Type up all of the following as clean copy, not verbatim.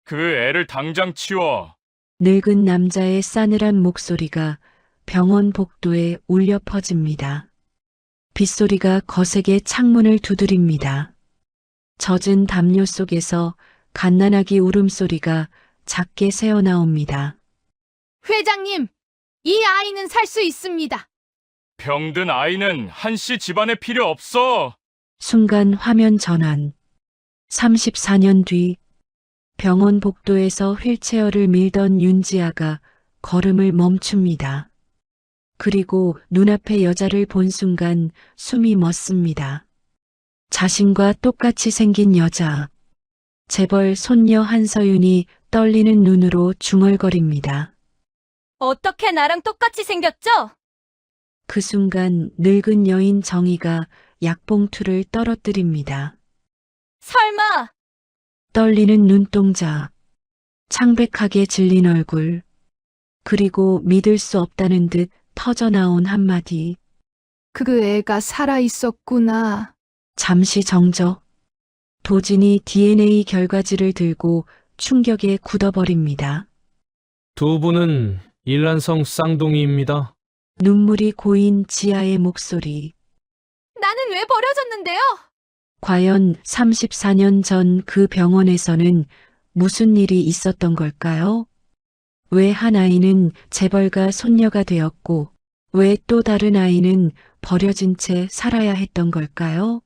그 애를 당장 치워. 늙은 남자의 싸늘한 목소리가 병원 복도에 울려 퍼집니다. 빗소리가 거세게 창문을 두드립니다. 젖은 담요 속에서 갓난아기 울음소리가 작게 새어나옵니다. 회장님, 이 아이는 살 수 있습니다. 병든 아이는 한씨 집안에 필요 없어. 순간 화면 전환. 34년 뒤 병원 복도에서 휠체어를 밀던 윤지아가 걸음을 멈춥니다. 그리고 눈앞의 여자를 본 순간 숨이 멎습니다. 자신과 똑같이 생긴 여자. 재벌 손녀 한서윤이 떨리는 눈으로 중얼거립니다. 어떻게 나랑 똑같이 생겼죠? 그 순간 늙은 여인 정희가 약봉투를 떨어뜨립니다. 설마, 떨리는 눈동자, 창백하게 질린 얼굴, 그리고 믿을 수 없다는 듯 터져나온 한마디. 그 애가 살아 있었구나. 잠시 정적. 도진이 DNA 결과지를 들고 충격에 굳어버립니다. 두 분은 일란성 쌍둥이입니다. 눈물이 고인 지아의 목소리. 나는 왜 버려졌는데요? 과연 34년 전 그 병원에서는 무슨 일이 있었던 걸까요? 왜 한 아이는 재벌가 손녀가 되었고, 왜 또 다른 아이는 버려진 채 살아야 했던 걸까요?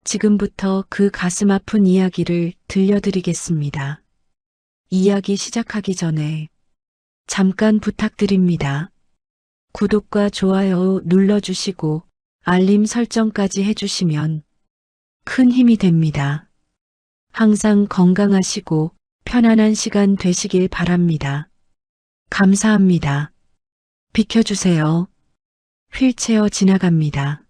지금부터 그 가슴 아픈 이야기를 들려드리겠습니다. 이야기 시작하기 전에 잠깐 부탁드립니다. 구독과 좋아요 눌러주시고 알림 설정까지 해주시면 큰 힘이 됩니다. 항상 건강하시고 편안한 시간 되시길 바랍니다. 감사합니다. 비켜주세요. 휠체어 지나갑니다.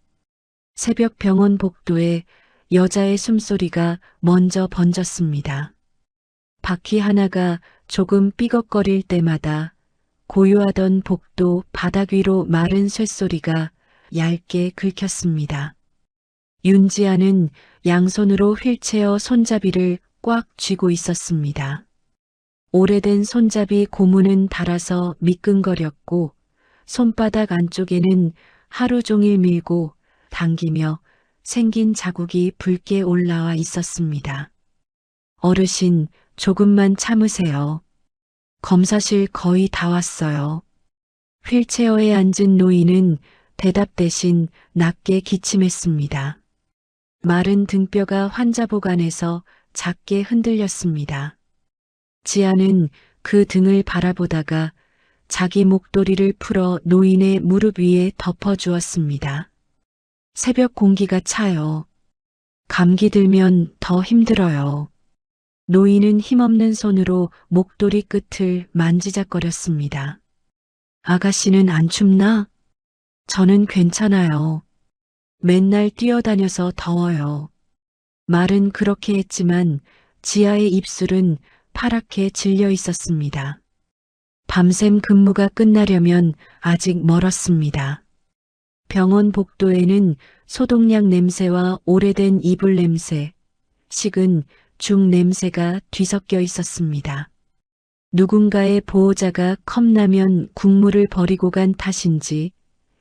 새벽 병원 복도에 여자의 숨소리가 먼저 번졌습니다. 바퀴 하나가 조금 삐걱거릴 때마다 고요하던 복도 바닥 위로 마른 쇳소리가 얇게 긁혔습니다. 윤지아는 양손으로 휠체어 손잡이를 꽉 쥐고 있었습니다. 오래된 손잡이 고무는 닳아서 미끈거렸고 손바닥 안쪽에는 하루 종일 밀고 당기며 생긴 자국이 붉게 올라와 있었습니다. 어르신, 조금만 참으세요. 검사실 거의 다 왔어요. 휠체어에 앉은 노인은 대답 대신 낮게 기침했습니다. 마른 등뼈가 환자복 안에서 작게 흔들렸습니다. 지아는 그 등을 바라보다가 자기 목도리를 풀어 노인의 무릎 위에 덮어주었습니다. 새벽 공기가 차요. 감기 들면 더 힘들어요. 노인은 힘없는 손으로 목도리 끝을 만지작거렸습니다. 아가씨는 안 춥나? 저는 괜찮아요. 맨날 뛰어다녀서 더워요. 말은 그렇게 했지만 지아의 입술은 파랗게 질려 있었습니다. 밤샘 근무가 끝나려면 아직 멀었습니다. 병원 복도에는 소독약 냄새와 오래된 이불 냄새, 식은 죽 냄새가 뒤섞여 있었습니다. 누군가의 보호자가 컵라면 국물을 버리고 간 탓인지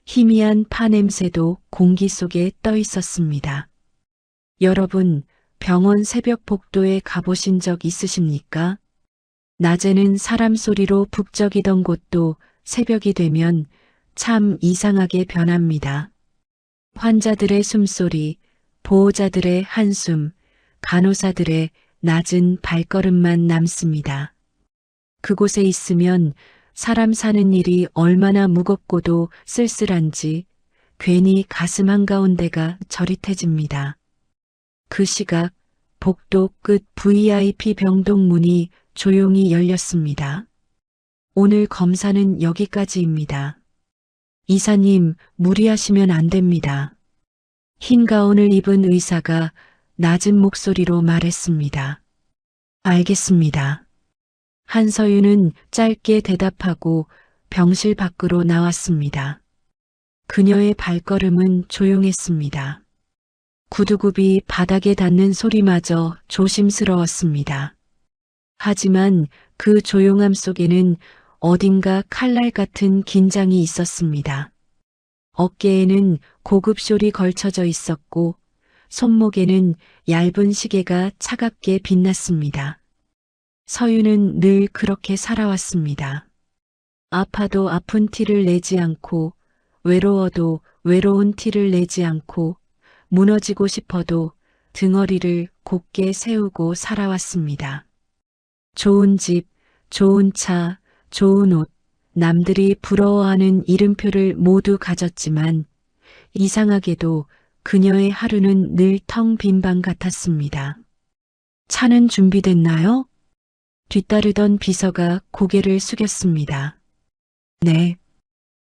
희미한 파 냄새도 공기 속에 떠 있었습니다. 여러분, 병원 새벽 복도에 가보신 적 있으십니까? 낮에는 사람 소리로 북적이던 곳도 새벽이 되면 참 이상하게 변합니다. 환자들의 숨소리, 보호자들의 한숨, 간호사들의 낮은 발걸음만 남습니다. 그곳에 있으면 사람 사는 일이 얼마나 무겁고도 쓸쓸한지 괜히 가슴 한가운데가 저릿해집니다. 그 시각 복도 끝 VIP 병동 문이 조용히 열렸습니다. 오늘 검사는 여기까지입니다. 이사님, 무리하시면 안 됩니다. 흰 가운을 입은 의사가 낮은 목소리로 말했습니다. 알겠습니다. 한서윤은 짧게 대답하고 병실 밖으로 나왔습니다. 그녀의 발걸음은 조용했습니다. 구두굽이 바닥에 닿는 소리마저 조심스러웠습니다. 하지만 그 조용함 속에는 어딘가 칼날 같은 긴장이 있었습니다. 어깨에는 고급 숄이 걸쳐져 있었고 손목에는 얇은 시계가 차갑게 빛났습니다. 서윤은 늘 그렇게 살아왔습니다. 아파도 아픈 티를 내지 않고 외로워도 외로운 티를 내지 않고 무너지고 싶어도 등어리를 곧게 세우고 살아왔습니다. 좋은 집, 좋은 차, 좋은 옷, 남들이 부러워하는 이름표를 모두 가졌지만 이상하게도 그녀의 하루는 늘 텅 빈 방 같았습니다. 차는 준비됐나요? 뒤따르던 비서가 고개를 숙였습니다. 네.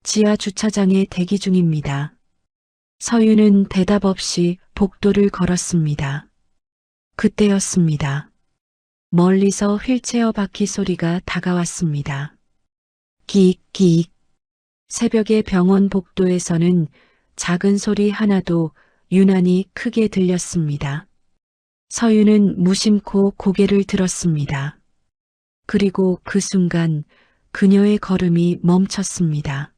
지하 주차장에 대기 중입니다. 서윤은 대답 없이 복도를 걸었습니다. 그때였습니다. 멀리서 휠체어 바퀴 소리가 다가왔습니다. 기익. 새벽의 병원 복도에서는 작은 소리 하나도 유난히 크게 들렸습니다. 서윤은 무심코 고개를 들었습니다. 그리고 그 순간 그녀의 걸음이 멈췄습니다.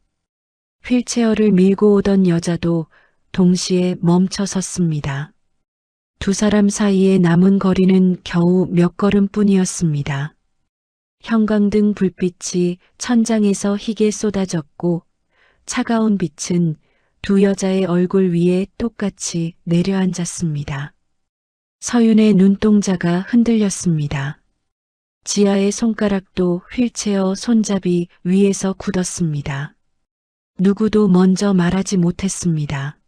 휠체어를 밀고 오던 여자도 동시에 멈춰 섰습니다. 두 사람 사이에 남은 거리는 겨우 몇 걸음뿐이었습니다. 형광등 불빛이 천장에서 희게 쏟아졌고 차가운 빛은 두 여자의 얼굴 위에 똑같이 내려앉았습니다. 서윤의 눈동자가 흔들렸습니다. 지아의 손가락도 휠체어 손잡이 위에서 굳었습니다. 누구도 먼저 말하지 못했습니다.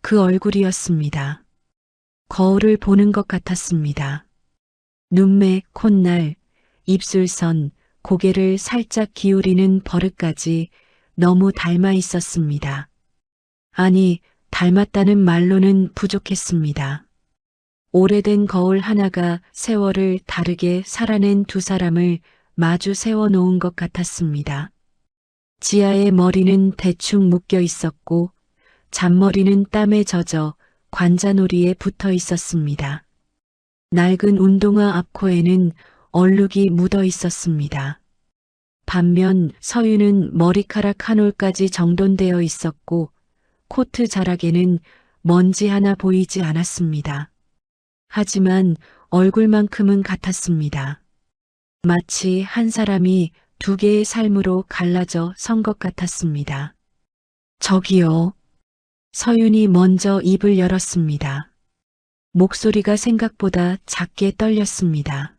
그 얼굴이었습니다. 거울을 보는 것 같았습니다. 눈매, 콧날, 입술선, 고개를 살짝 기울이는 버릇까지 너무 닮아 있었습니다. 아니, 닮았다는 말로는 부족했습니다. 오래된 거울 하나가 세월을 다르게 살아낸 두 사람을 마주 세워놓은 것 같았습니다. 지아의 머리는 대충 묶여 있었고 잔머리는 땀에 젖어 관자놀이에 붙어 있었습니다. 낡은 운동화 앞코에는 얼룩이 묻어 있었습니다. 반면 서윤은 머리카락 한 올까지 정돈되어 있었고 코트 자락에는 먼지 하나 보이지 않았습니다. 하지만 얼굴만큼은 같았습니다. 마치 한 사람이 두 개의 삶으로 갈라져 선 것 같았습니다. 저기요. 서윤이 먼저 입을 열었습니다. 목소리가 생각보다 작게 떨렸습니다.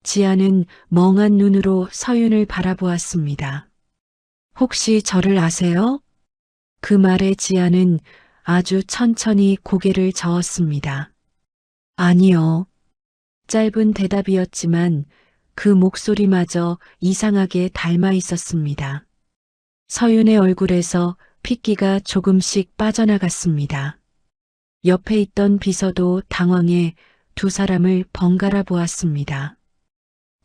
지아는 멍한 눈으로 서윤을 바라보았습니다. 혹시 저를 아세요? 그 말에 지아는 아주 천천히 고개를 저었습니다. 아니요. 짧은 대답이었지만 그 목소리마저 이상하게 닮아 있었습니다. 서윤의 얼굴에서 핏기가 조금씩 빠져나갔습니다. 옆에 있던 비서도 당황해 두 사람을 번갈아 보았습니다.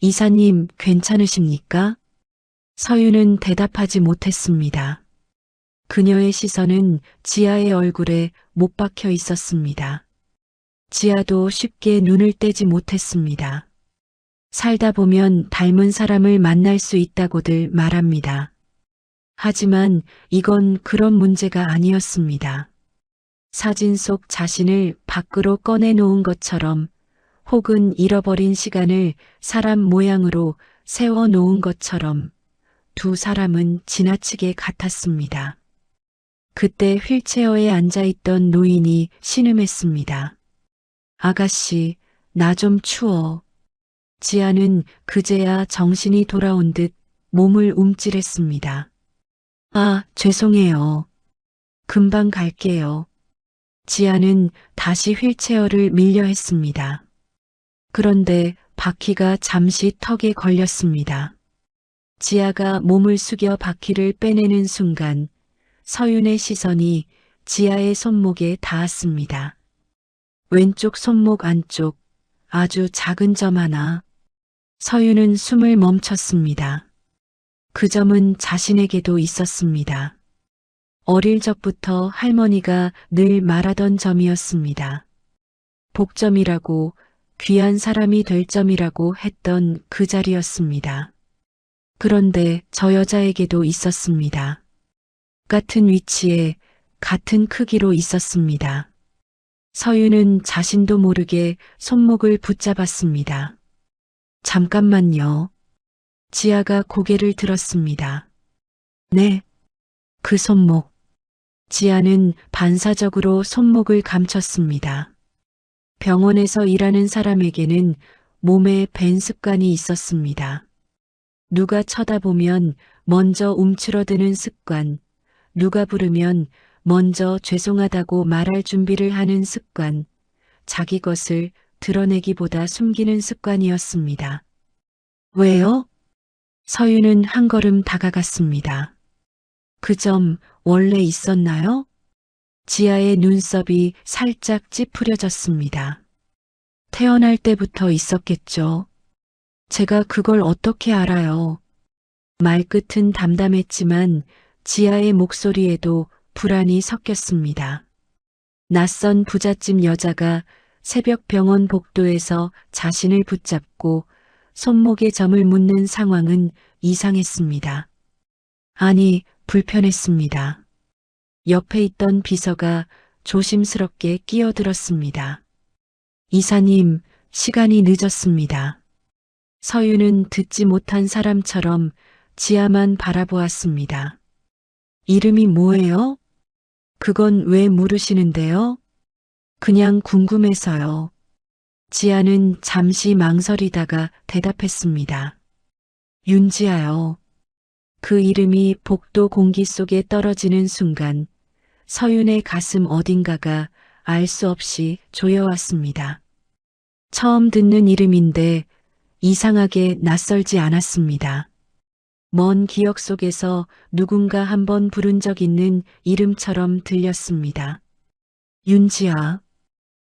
이사님, 괜찮으십니까? 서윤은 대답하지 못했습니다. 그녀의 시선은 지아의 얼굴에 못 박혀 있었습니다. 지아도 쉽게 눈을 떼지 못했습니다. 살다 보면 닮은 사람을 만날 수 있다고들 말합니다. 하지만 이건 그런 문제가 아니었습니다. 사진 속 자신을 밖으로 꺼내놓은 것처럼 혹은 잃어버린 시간을 사람 모양으로 세워놓은 것처럼 두 사람은 지나치게 같았습니다. 그때 휠체어에 앉아있던 노인이 신음했습니다. 아가씨, 나 좀 추워. 지아는 그제야 정신이 돌아온 듯 몸을 움찔했습니다. 아, 죄송해요. 금방 갈게요. 지아는 다시 휠체어를 밀려 했습니다. 그런데 바퀴가 잠시 턱에 걸렸습니다. 지아가 몸을 숙여 바퀴를 빼내는 순간 서윤의 시선이 지아의 손목에 닿았습니다. 왼쪽 손목 안쪽 아주 작은 점 하나. 서윤은 숨을 멈췄습니다. 그 점은 자신에게도 있었습니다. 어릴 적부터 할머니가 늘 말하던 점이었습니다. 복점이라고 귀한 사람이 될 점이라고 했던 그 자리였습니다. 그런데 저 여자에게도 있었습니다. 같은 위치에 같은 크기로 있었습니다. 서윤은 자신도 모르게 손목을 붙잡았습니다. 잠깐만요. 지아가 고개를 들었습니다. 네, 그 손목. 지아는 반사적으로 손목을 감췄습니다. 병원에서 일하는 사람에게는 몸에 밴 습관이 있었습니다. 누가 쳐다보면 먼저 움츠러드는 습관, 누가 부르면 먼저 죄송하다고 말할 준비를 하는 습관, 자기 것을 드러내기보다 숨기는 습관이었습니다. 왜요? 서윤은 한 걸음 다가갔습니다. 그 점 원래 있었나요? 지아의 눈썹이 살짝 찌푸려졌습니다. 태어날 때부터 있었겠죠. 제가 그걸 어떻게 알아요? 말끝은 담담했지만 지아의 목소리에도 불안이 섞였습니다. 낯선 부잣집 여자가 새벽 병원 복도에서 자신을 붙잡고 손목에 점을 묻는 상황은 이상했습니다. 아니, 불편했습니다. 옆에 있던 비서가 조심스럽게 끼어들었습니다. 이사님, 시간이 늦었습니다. 서윤은 듣지 못한 사람처럼 지아만 바라보았습니다. 이름이 뭐예요? 그건 왜 물으시는데요? 그냥 궁금해서요. 지아는 잠시 망설이다가 대답했습니다. 윤지아요. 그 이름이 복도 공기 속에 떨어지는 순간 서윤의 가슴 어딘가가 알 수 없이 조여왔습니다. 처음 듣는 이름인데 이상하게 낯설지 않았습니다. 먼 기억 속에서 누군가 한번 부른 적 있는 이름처럼 들렸습니다. 윤지아.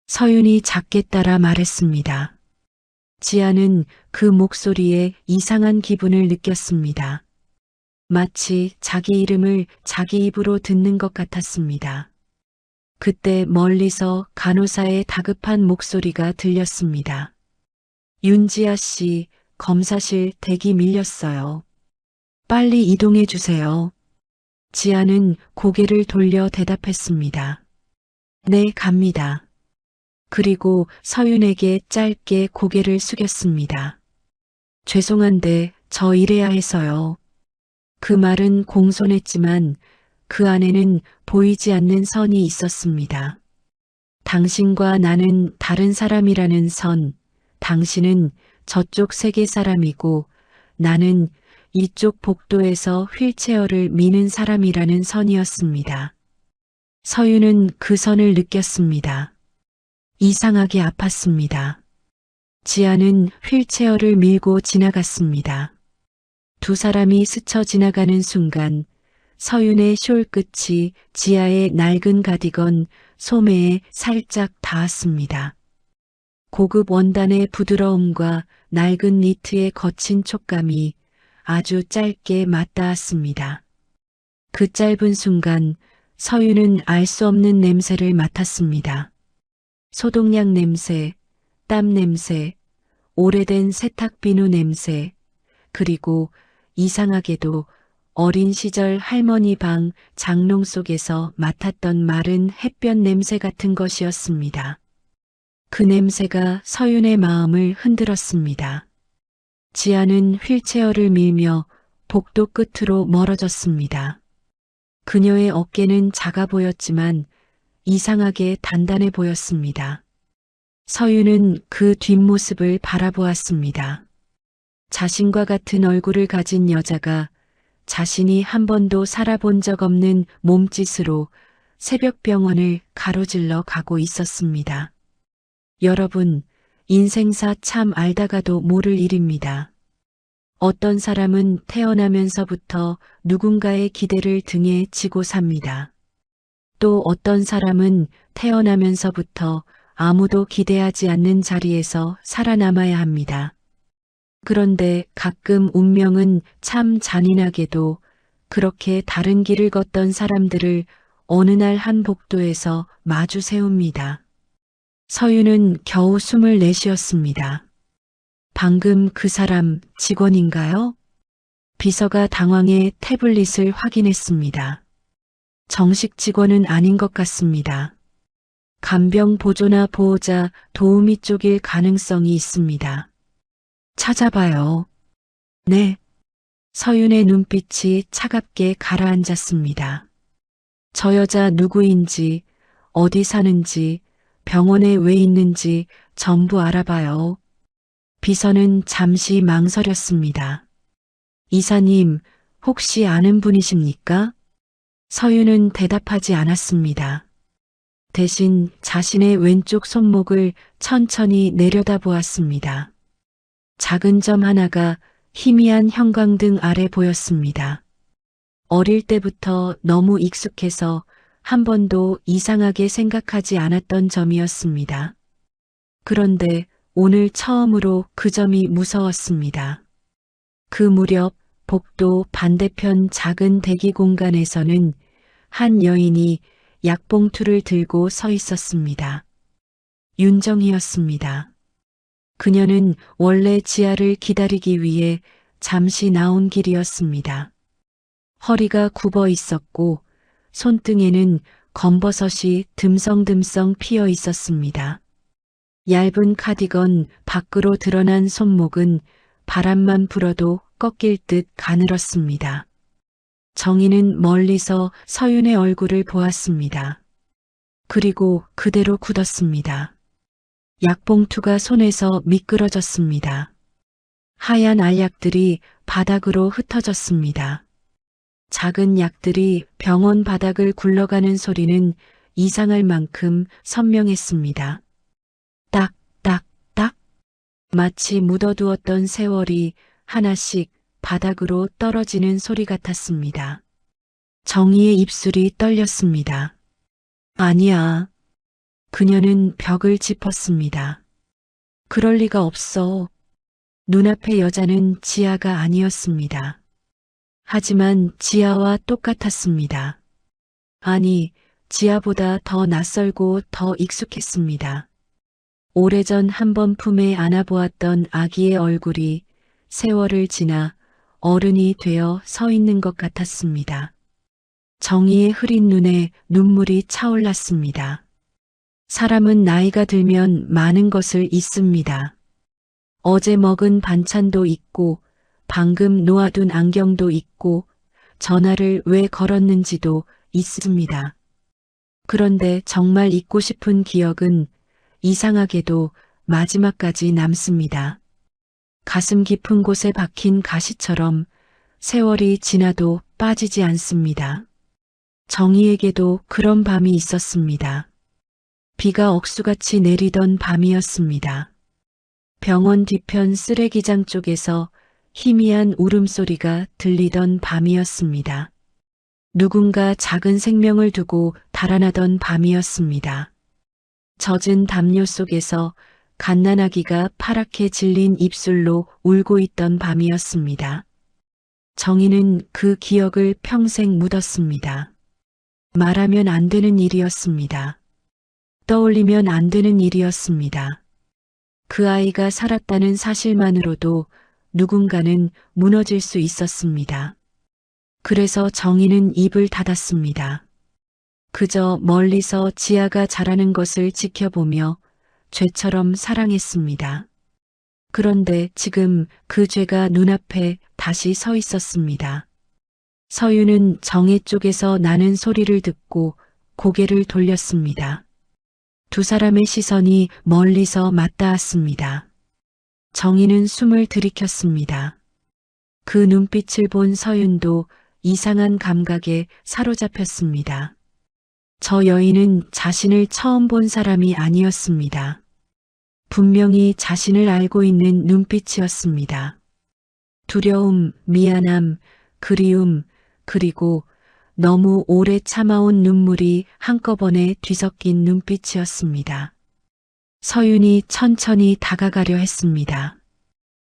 서윤이 작게 따라 말했습니다. 지아는 그 목소리에 이상한 기분을 느꼈습니다. 마치 자기 이름을 자기 입으로 듣는 것 같았습니다. 그때 멀리서 간호사의 다급한 목소리가 들렸습니다. 윤지아 씨, 검사실 대기 밀렸어요. 빨리 이동해 주세요. 지아는 고개를 돌려 대답했습니다. 네, 갑니다. 그리고 서윤에게 짧게 고개를 숙였습니다. 죄송한데 저 일해야 해서요. 그 말은 공손했지만 그 안에는 보이지 않는 선이 있었습니다. 당신과 나는 다른 사람이라는 선, 당신은 저쪽 세계 사람이고 나는 이쪽 복도에서 휠체어를 미는 사람이라는 선이었습니다. 서윤은 그 선을 느꼈습니다. 이상하게 아팠습니다. 지아는 휠체어를 밀고 지나갔습니다. 두 사람이 스쳐 지나가는 순간 서윤의 숄 끝이 지아의 낡은 가디건 소매에 살짝 닿았습니다. 고급 원단의 부드러움과 낡은 니트의 거친 촉감이 아주 짧게 맞닿았습니다. 그 짧은 순간 서윤은 알 수 없는 냄새를 맡았습니다. 소독약 냄새, 땀 냄새, 오래된 세탁 비누 냄새, 그리고 이상하게도 어린 시절 할머니 방 장롱 속에서 맡았던 마른 햇볕 냄새 같은 것이었습니다. 그 냄새가 서윤의 마음을 흔들었습니다. 지아는 휠체어를 밀며 복도 끝으로 멀어졌습니다. 그녀의 어깨는 작아 보였지만 이상하게 단단해 보였습니다. 서윤은 그 뒷모습을 바라보았습니다. 자신과 같은 얼굴을 가진 여자가 자신이 한 번도 살아본 적 없는 몸짓으로 새벽병원을 가로질러 가고 있었습니다. 여러분, 인생사 참 알다가도 모를 일입니다. 어떤 사람은 태어나면서부터 누군가의 기대를 등에 지고 삽니다. 또 어떤 사람은 태어나면서부터 아무도 기대하지 않는 자리에서 살아남아야 합니다. 그런데 가끔 운명은 참 잔인하게도 그렇게 다른 길을 걷던 사람들을 어느 날 한 복도에서 마주 세웁니다. 서윤은 겨우 숨을 내쉬었습니다. 방금 그 사람 직원인가요? 비서가 당황해 태블릿을 확인했습니다. 정식 직원은 아닌 것 같습니다. 간병 보조나 보호자 도우미 쪽일 가능성이 있습니다. 찾아봐요. 네. 서윤의 눈빛이 차갑게 가라앉았습니다. 저 여자 누구인지, 어디 사는지, 병원에 왜 있는지 전부 알아봐요. 비서는 잠시 망설였습니다. 이사님, 혹시 아는 분이십니까? 서윤은 대답하지 않았습니다. 대신 자신의 왼쪽 손목을 천천히 내려다보았습니다. 작은 점 하나가 희미한 형광등 아래 보였습니다. 어릴 때부터 너무 익숙해서 한 번도 이상하게 생각하지 않았던 점이었습니다. 그런데 오늘 처음으로 그 점이 무서웠습니다. 그 무렵 복도 반대편 작은 대기 공간에서는 한 여인이 약봉투를 들고 서 있었습니다. 윤정이었습니다. 그녀는 원래 지아를 기다리기 위해 잠시 나온 길이었습니다. 허리가 굽어 있었고 손등에는 검버섯이 듬성듬성 피어 있었습니다. 얇은 카디건 밖으로 드러난 손목은 바람만 불어도 꺾일 듯 가늘었습니다. 정희는 멀리서 서윤의 얼굴을 보았습니다. 그리고 그대로 굳었습니다. 약봉투가 손에서 미끄러졌습니다. 하얀 알약들이 바닥으로 흩어졌습니다. 작은 약들이 병원 바닥을 굴러가는 소리는 이상할 만큼 선명했습니다. 딱, 딱, 딱. 마치 묻어두었던 세월이 하나씩 바닥으로 떨어지는 소리 같았습니다. 정희의 입술이 떨렸습니다. 아니야. 그녀는 벽을 짚었습니다. 그럴 리가 없어. 눈앞의 여자는 지아가 아니었습니다. 하지만 지아와 똑같았습니다. 아니, 지아보다 더 낯설고 더 익숙했습니다. 오래전 한 번 품에 안아보았던 아기의 얼굴이 세월을 지나 어른이 되어 서 있는 것 같았습니다. 정희의 흐린 눈에 눈물이 차올랐습니다. 사람은 나이가 들면 많은 것을 잊습니다. 어제 먹은 반찬도 잊고 방금 놓아둔 안경도 잊고 전화를 왜 걸었는지도 잊습니다. 그런데 정말 잊고 싶은 기억은 이상하게도 마지막까지 남습니다. 가슴 깊은 곳에 박힌 가시처럼 세월이 지나도 빠지지 않습니다. 정희에게도 그런 밤이 있었습니다. 비가 억수같이 내리던 밤이었습니다. 병원 뒤편 쓰레기장 쪽에서 희미한 울음소리가 들리던 밤이었습니다. 누군가 작은 생명을 두고 달아나던 밤이었습니다. 젖은 담요 속에서 갓난아기가 파랗게 질린 입술로 울고 있던 밤이었습니다. 정희는 그 기억을 평생 묻었습니다. 말하면 안 되는 일이었습니다. 떠올리면 안 되는 일이었습니다. 그 아이가 살았다는 사실만으로도 누군가는 무너질 수 있었습니다. 그래서 정희는 입을 닫았습니다. 그저 멀리서 지아가 자라는 것을 지켜보며 죄처럼 사랑했습니다. 그런데 지금 그 죄가 눈앞에 다시 서 있었습니다. 서윤은 정혜 쪽에서 나는 소리를 듣고 고개를 돌렸습니다. 두 사람의 시선이 멀리서 맞닿았습니다. 정희는 숨을 들이켰습니다. 그 눈빛을 본 서윤도 이상한 감각에 사로잡혔습니다. 저 여인은 자신을 처음 본 사람이 아니었습니다. 분명히 자신을 알고 있는 눈빛이었습니다. 두려움, 미안함, 그리움, 그리고 너무 오래 참아온 눈물이 한꺼번에 뒤섞인 눈빛이었습니다. 서윤이 천천히 다가가려 했습니다.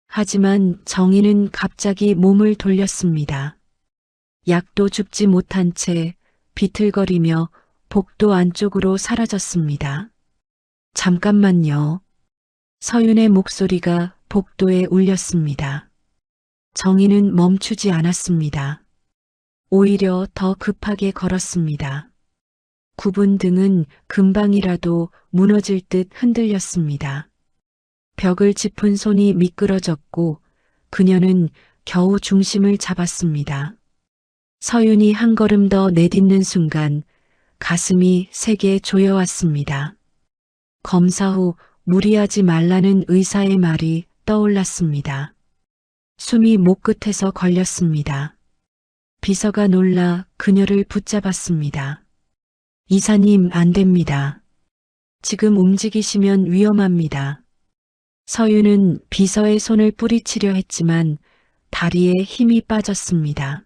하지만 정희는 갑자기 몸을 돌렸습니다. 약도 줍지 못한 채 비틀거리며 복도 안쪽으로 사라졌습니다. 잠깐만요. 서윤의 목소리가 복도에 울렸습니다. 정희는 멈추지 않았습니다. 오히려 더 급하게 걸었습니다. 굽은 등은 금방이라도 무너질 듯 흔들렸습니다. 벽을 짚은 손이 미끄러졌고 그녀는 겨우 중심을 잡았습니다. 서윤이 한 걸음 더 내딛는 순간 가슴이 세게 조여왔습니다. 검사 후 무리하지 말라는 의사의 말이 떠올랐습니다. 숨이 목 끝에서 걸렸습니다. 비서가 놀라 그녀를 붙잡았습니다. 이사님, 안 됩니다. 지금 움직이시면 위험합니다. 서윤은 비서의 손을 뿌리치려 했지만 다리에 힘이 빠졌습니다.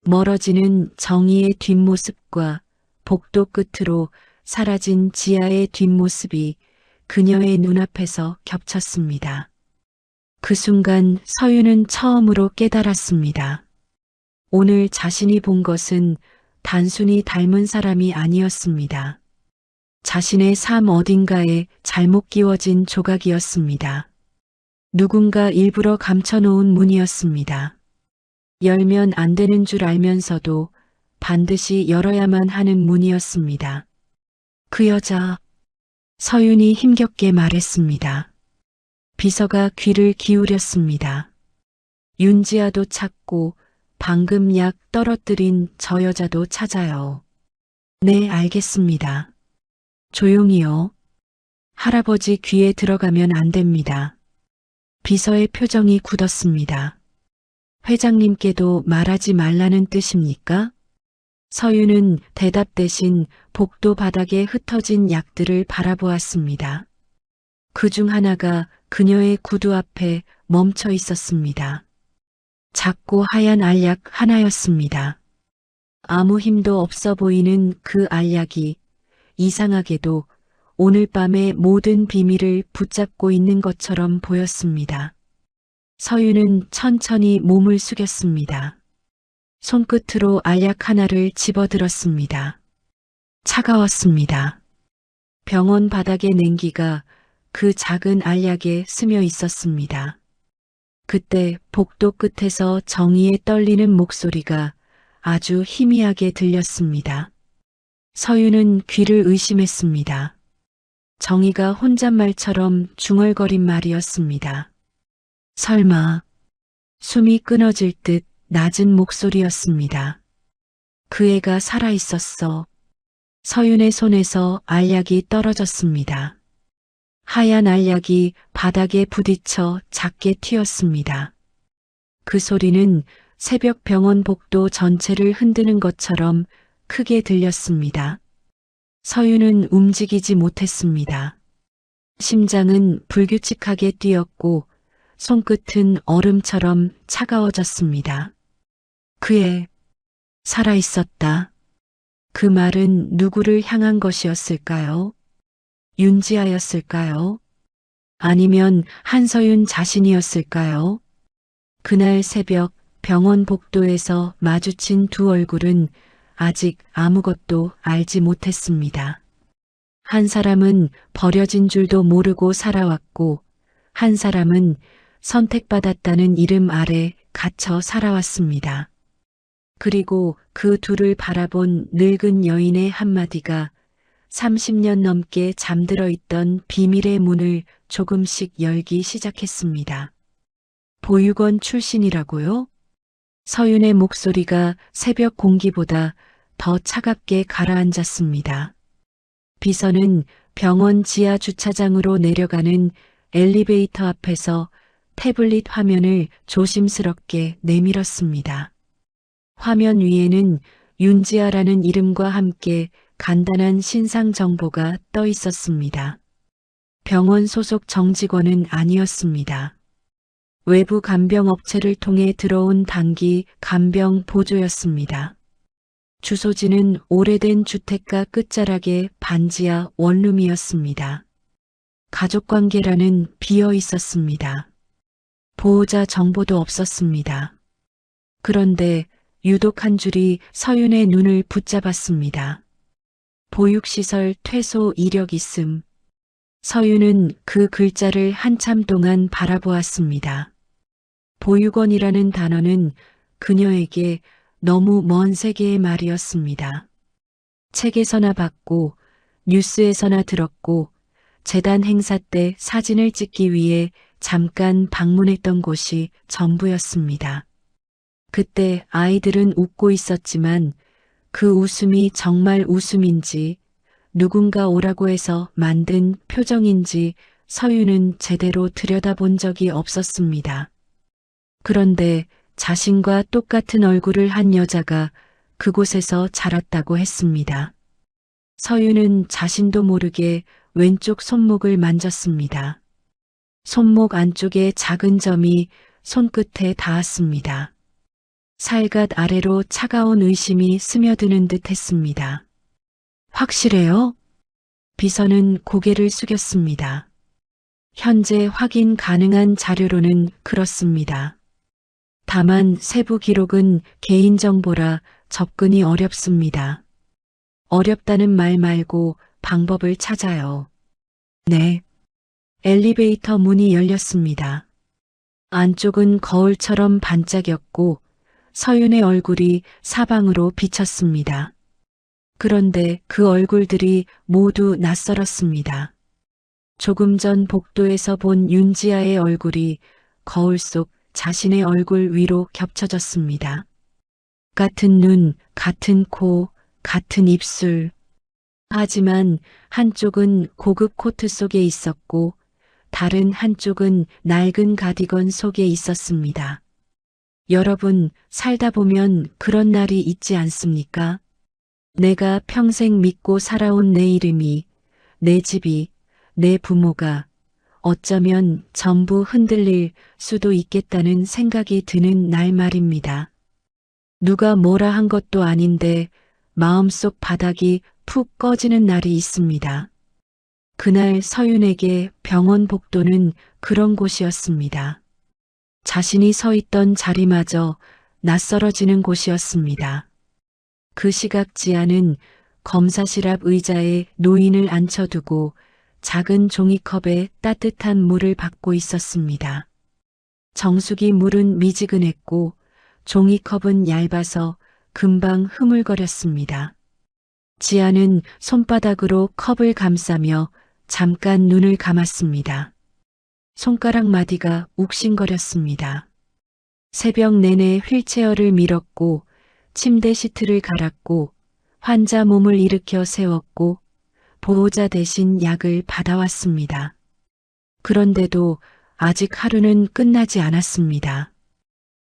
멀어지는 정희의 뒷모습과 복도 끝으로 사라진 지아의 뒷모습이 그녀의 눈앞에서 겹쳤습니다. 그 순간 서윤은 처음으로 깨달았습니다. 오늘 자신이 본 것은 단순히 닮은 사람이 아니었습니다. 자신의 삶 어딘가에 잘못 끼워진 조각이었습니다. 누군가 일부러 감춰놓은 문이었습니다. 열면 안 되는 줄 알면서도 반드시 열어야만 하는 문이었습니다. 그 여자, 서윤이 힘겹게 말했습니다. 비서가 귀를 기울였습니다. 윤지아도 찾고 방금 약 떨어뜨린 저 여자도 찾아요. 네, 알겠습니다. 조용히요. 할아버지 귀에 들어가면 안 됩니다. 비서의 표정이 굳었습니다. 회장님께도 말하지 말라는 뜻입니까? 서윤은 대답 대신 복도 바닥에 흩어진 약들을 바라보았습니다. 그중 하나가 그녀의 구두 앞에 멈춰 있었습니다. 작고 하얀 알약 하나였습니다. 아무 힘도 없어 보이는 그 알약이 이상하게도 오늘 밤의 모든 비밀을 붙잡고 있는 것처럼 보였습니다. 서윤은 천천히 몸을 숙였습니다. 손끝으로 알약 하나를 집어들었습니다. 차가웠습니다. 병원 바닥의 냉기가 그 작은 알약에 스며 있었습니다. 그때 복도 끝에서 정희의 떨리는 목소리가 아주 희미하게 들렸습니다. 서윤은 귀를 의심했습니다. 정희가 혼잣말처럼 중얼거린 말이었습니다. 설마, 숨이 끊어질 듯 낮은 목소리였습니다. 그 애가 살아있었어. 서윤의 손에서 알약이 떨어졌습니다. 하얀 알약이 바닥에 부딪혀 작게 튀었습니다. 그 소리는 새벽 병원 복도 전체를 흔드는 것처럼 크게 들렸습니다. 서윤은 움직이지 못했습니다. 심장은 불규칙하게 뛰었고 손끝은 얼음처럼 차가워졌습니다. 그 애, 살아있었다. 그 말은 누구를 향한 것이었을까요? 윤지아였을까요? 아니면 한서윤 자신이었을까요? 그날 새벽 병원 복도에서 마주친 두 얼굴은 아직 아무것도 알지 못했습니다. 한 사람은 버려진 줄도 모르고 살아왔고, 한 사람은 선택받았다는 이름 아래 갇혀 살아왔습니다. 그리고 그 둘을 바라본 늙은 여인의 한마디가 30년 넘게 잠들어 있던 비밀의 문을 조금씩 열기 시작했습니다. 보육원 출신이라고요? 서윤의 목소리가 새벽 공기보다 더 차갑게 가라앉았습니다. 비서는 병원 지하 주차장으로 내려가는 엘리베이터 앞에서 태블릿 화면을 조심스럽게 내밀었습니다. 화면 위에는 윤지아라는 이름과 함께 간단한 신상 정보가 떠 있었습니다. 병원 소속 정직원은 아니었습니다. 외부 간병 업체를 통해 들어온 단기 간병 보조였습니다. 주소지는 오래된 주택가 끝자락의 반지하 원룸이었습니다. 가족관계라는 비어 있었습니다. 보호자 정보도 없었습니다. 그런데 유독 한 줄이 서윤의 눈을 붙잡았습니다. 보육시설 퇴소 이력 있음. 서윤은 그 글자를 한참 동안 바라보았습니다. 보육원이라는 단어는 그녀에게 너무 먼 세계의 말이었습니다. 책에서나 봤고 뉴스에서나 들었고 재단 행사 때 사진을 찍기 위해 잠깐 방문했던 곳이 전부였습니다. 그때 아이들은 웃고 있었지만 그 웃음이 정말 웃음인지 누군가 오라고 해서 만든 표정인지 서윤은 제대로 들여다본 적이 없었습니다. 그런데 자신과 똑같은 얼굴을 한 여자가 그곳에서 자랐다고 했습니다. 서윤은 자신도 모르게 왼쪽 손목을 만졌습니다. 손목 안쪽에 작은 점이 손끝에 닿았습니다. 살갗 아래로 차가운 의심이 스며드는 듯 했습니다. 확실해요? 비서는 고개를 숙였습니다. 현재 확인 가능한 자료로는 그렇습니다. 다만 세부 기록은 개인정보라 접근이 어렵습니다. 어렵다는 말 말고 방법을 찾아요. 네. 엘리베이터 문이 열렸습니다. 안쪽은 거울처럼 반짝였고 서윤의 얼굴이 사방으로 비쳤습니다. 그런데 그 얼굴들이 모두 낯설었습니다. 조금 전 복도에서 본 윤지아의 얼굴이 거울 속 자신의 얼굴 위로 겹쳐졌습니다. 같은 눈, 같은 코, 같은 입술. 하지만 한쪽은 고급 코트 속에 있었고 다른 한쪽은 낡은 가디건 속에 있었습니다. 여러분, 살다 보면 그런 날이 있지 않습니까? 내가 평생 믿고 살아온 내 이름이, 내 집이, 내 부모가 어쩌면 전부 흔들릴 수도 있겠다는 생각이 드는 날 말입니다. 누가 뭐라 한 것도 아닌데 마음속 바닥이 푹 꺼지는 날이 있습니다. 그날 서윤에게 병원 복도는 그런 곳이었습니다. 자신이 서 있던 자리마저 낯설어지는 곳이었습니다. 그 시각 지아는 검사실 앞 의자에 노인을 앉혀두고 작은 종이컵에 따뜻한 물을 받고 있었습니다. 정수기 물은 미지근했고 종이컵은 얇아서 금방 흐물거렸습니다. 지아는 손바닥으로 컵을 감싸며 잠깐 눈을 감았습니다. 손가락 마디가 욱신거렸습니다. 새벽 내내 휠체어를 밀었고 침대 시트를 갈았고 환자 몸을 일으켜 세웠고 보호자 대신 약을 받아왔습니다. 그런데도 아직 하루는 끝나지 않았습니다.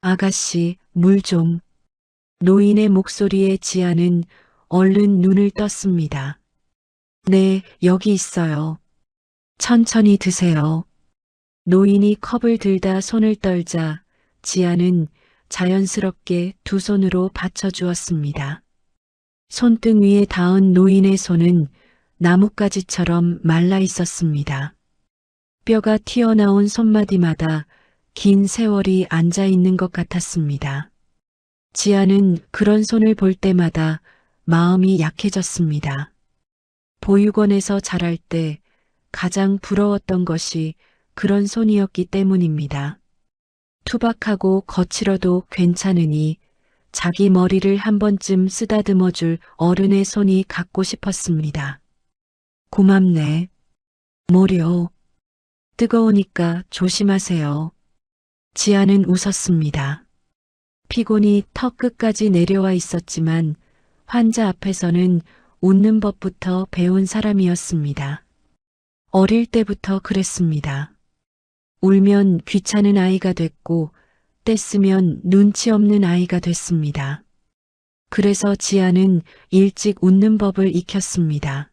아가씨, 물 좀. 노인의 목소리에 지아는 얼른 눈을 떴습니다. 네, 여기 있어요. 천천히 드세요. 노인이 컵을 들다 손을 떨자 지아는 자연스럽게 두 손으로 받쳐주었습니다. 손등 위에 닿은 노인의 손은 나뭇가지처럼 말라 있었습니다. 뼈가 튀어나온 손마디마다 긴 세월이 앉아 있는 것 같았습니다. 지아는 그런 손을 볼 때마다 마음이 약해졌습니다. 보육원에서 자랄 때 가장 부러웠던 것이 그런 손이었기 때문입니다. 투박하고 거칠어도 괜찮으니 자기 머리를 한 번쯤 쓰다듬어 줄 어른의 손이 갖고 싶었습니다. 고맙네. 뭐려. 뜨거우니까 조심하세요. 지아는 웃었습니다. 피곤이 턱 끝까지 내려와 있었지만 환자 앞에서는 웃는 법부터 배운 사람이었습니다. 어릴 때부터 그랬습니다. 울면 귀찮은 아이가 됐고 떼쓰면 눈치 없는 아이가 됐습니다. 그래서 지아는 일찍 웃는 법을 익혔습니다.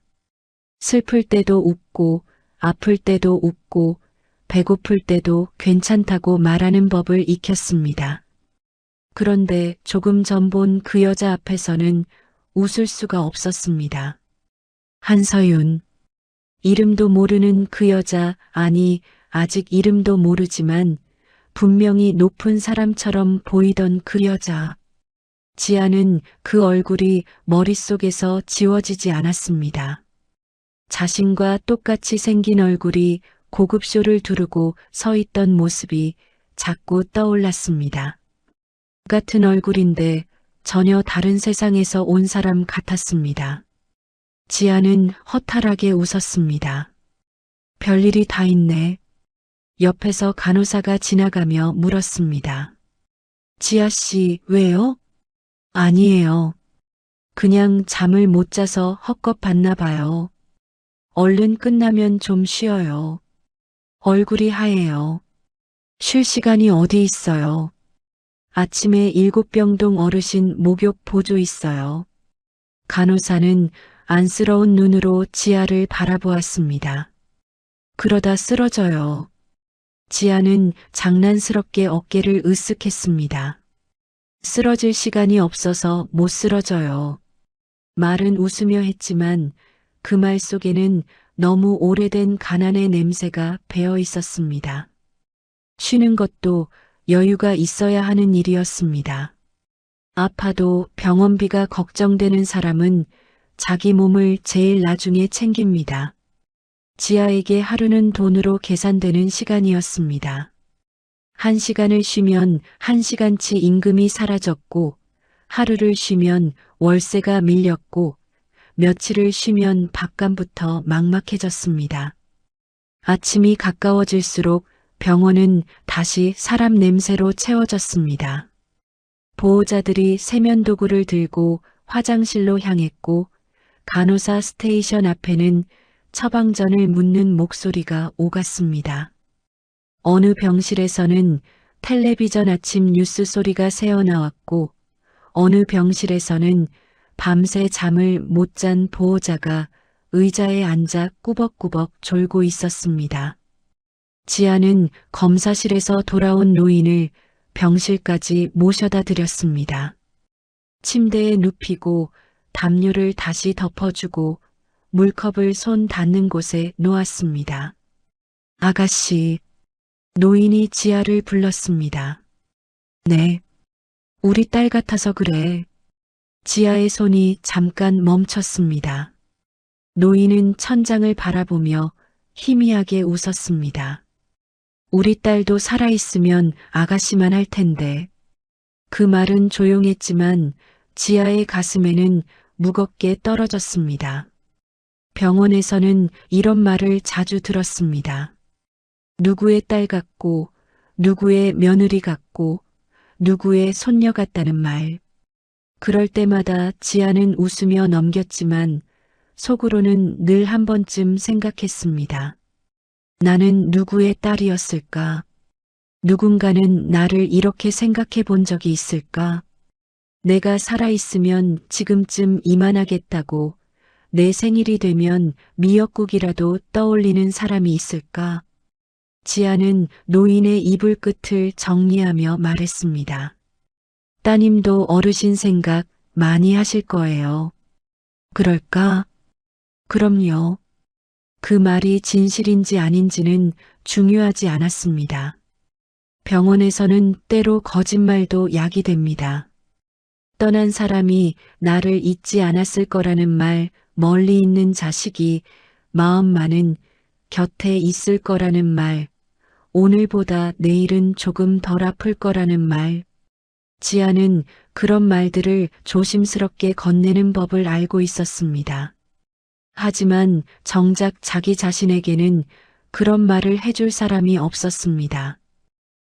슬플 때도 웃고 아플 때도 웃고 배고플 때도 괜찮다고 말하는 법을 익혔습니다. 그런데 조금 전 본 그 여자 앞에서는 웃을 수가 없었습니다. 한서윤. 이름도 모르는 그 여자, 아니 아직 이름도 모르지만 분명히 높은 사람처럼 보이던 그 여자. 지아는 그 얼굴이 머릿속에서 지워지지 않았습니다. 자신과 똑같이 생긴 얼굴이 고급쇼를 두르고 서 있던 모습이 자꾸 떠올랐습니다. 같은 얼굴인데 전혀 다른 세상에서 온 사람 같았습니다. 지아는 허탈하게 웃었습니다. 별일이 다 있네. 옆에서 간호사가 지나가며 물었습니다. 지아 씨, 왜요? 아니에요. 그냥 잠을 못 자서 헛것봤나 봐요. 얼른 끝나면 좀 쉬어요. 얼굴이 하얘요. 쉴 시간이 어디 있어요. 아침에 7병동 어르신 목욕 보조 있어요. 간호사는 안쓰러운 눈으로 지아를 바라보았습니다. 그러다 쓰러져요. 지아는 장난스럽게 어깨를 으쓱했습니다. 쓰러질 시간이 없어서 못 쓰러져요. 말은 웃으며 했지만 그 말 속에는 너무 오래된 가난의 냄새가 배어 있었습니다. 쉬는 것도 여유가 있어야 하는 일이었습니다. 아파도 병원비가 걱정되는 사람은 자기 몸을 제일 나중에 챙깁니다. 지아에게 하루는 돈으로 계산되는 시간이었습니다. 1시간을 쉬면 1시간치 임금이 사라졌고, 하루를 쉬면 월세가 밀렸고, 며칠을 쉬면 밥값부터 막막해졌습니다. 아침이 가까워질수록 병원은 다시 사람 냄새로 채워졌습니다. 보호자들이 세면도구를 들고 화장실로 향했고, 간호사 스테이션 앞에는 처방전을 묻는 목소리가 오갔습니다. 어느 병실에서는 텔레비전 아침 뉴스 소리가 새어나왔고, 어느 병실에서는 밤새 잠을 못 잔 보호자가 의자에 앉아 꾸벅꾸벅 졸고 있었습니다. 지아는 검사실에서 돌아온 노인을 병실까지 모셔다 드렸습니다. 침대에 눕히고 담요를 다시 덮어주고 물컵을 손 닿는 곳에 놓았습니다. 아가씨, 노인이 지아를 불렀습니다. 네, 우리 딸 같아서 그래. 지아의 손이 잠깐 멈췄습니다. 노인은 천장을 바라보며 희미하게 웃었습니다. 우리 딸도 살아있으면 아가씨만 할 텐데. 그 말은 조용했지만 지아의 가슴에는 무겁게 떨어졌습니다. 병원에서는 이런 말을 자주 들었습니다. 누구의 딸 같고, 누구의 며느리 같고, 누구의 손녀 같다는 말. 그럴 때마다 지아는 웃으며 넘겼지만 속으로는 늘 한 번쯤 생각했습니다. 나는 누구의 딸이었을까? 누군가는 나를 이렇게 생각해 본 적이 있을까? 내가 살아있으면 지금쯤 이만하겠다고, 내 생일이 되면 미역국이라도 떠올리는 사람이 있을까? 지아는 노인의 이불 끝을 정리하며 말했습니다. 따님도 어르신 생각 많이 하실 거예요. 그럴까? 그럼요. 그 말이 진실인지 아닌지는 중요하지 않았습니다. 병원에서는 때로 거짓말도 약이 됩니다. 떠난 사람이 나를 잊지 않았을 거라는 말, 멀리 있는 자식이 마음만은 곁에 있을 거라는 말, 오늘보다 내일은 조금 덜 아플 거라는 말. 지아는 그런 말들을 조심스럽게 건네는 법을 알고 있었습니다. 하지만 정작 자기 자신에게는 그런 말을 해줄 사람이 없었습니다.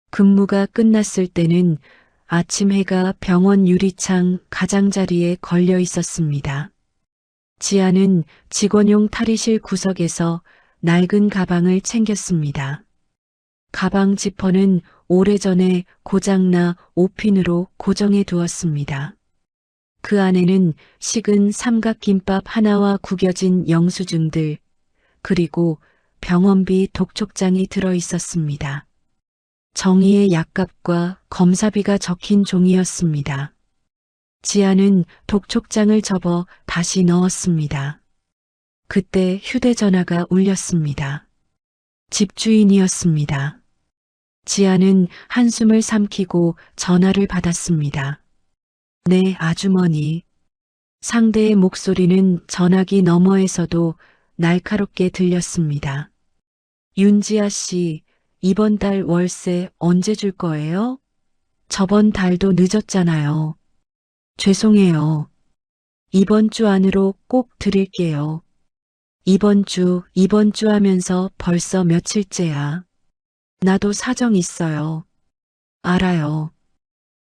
근무가 끝났을 때는 아침 해가 병원 유리창 가장자리에 걸려 있었습니다. 지아는 직원용 탈의실 구석에서 낡은 가방을 챙겼습니다. 가방 지퍼는 오래전에 고장나 옷핀으로 고정해 두었습니다. 그 안에는 식은 삼각김밥 하나와 구겨진 영수증들, 그리고 병원비 독촉장이 들어 있었습니다. 정의의 약값과 검사비가 적힌 종이였습니다. 지아는 독촉장을 접어 다시 넣었습니다. 그때 휴대전화가 울렸습니다. 집주인이었습니다. 지아는 한숨을 삼키고 전화를 받았습니다. 네, 아주머니. 상대의 목소리는 전화기 너머에서도 날카롭게 들렸습니다. 윤지아 씨, 이번 달 월세 언제 줄 거예요? 저번 달도 늦었잖아요. 죄송해요. 이번 주 안으로 꼭 드릴게요. 이번 주 하면서 벌써 며칠째야. 나도 사정 있어요. 알아요.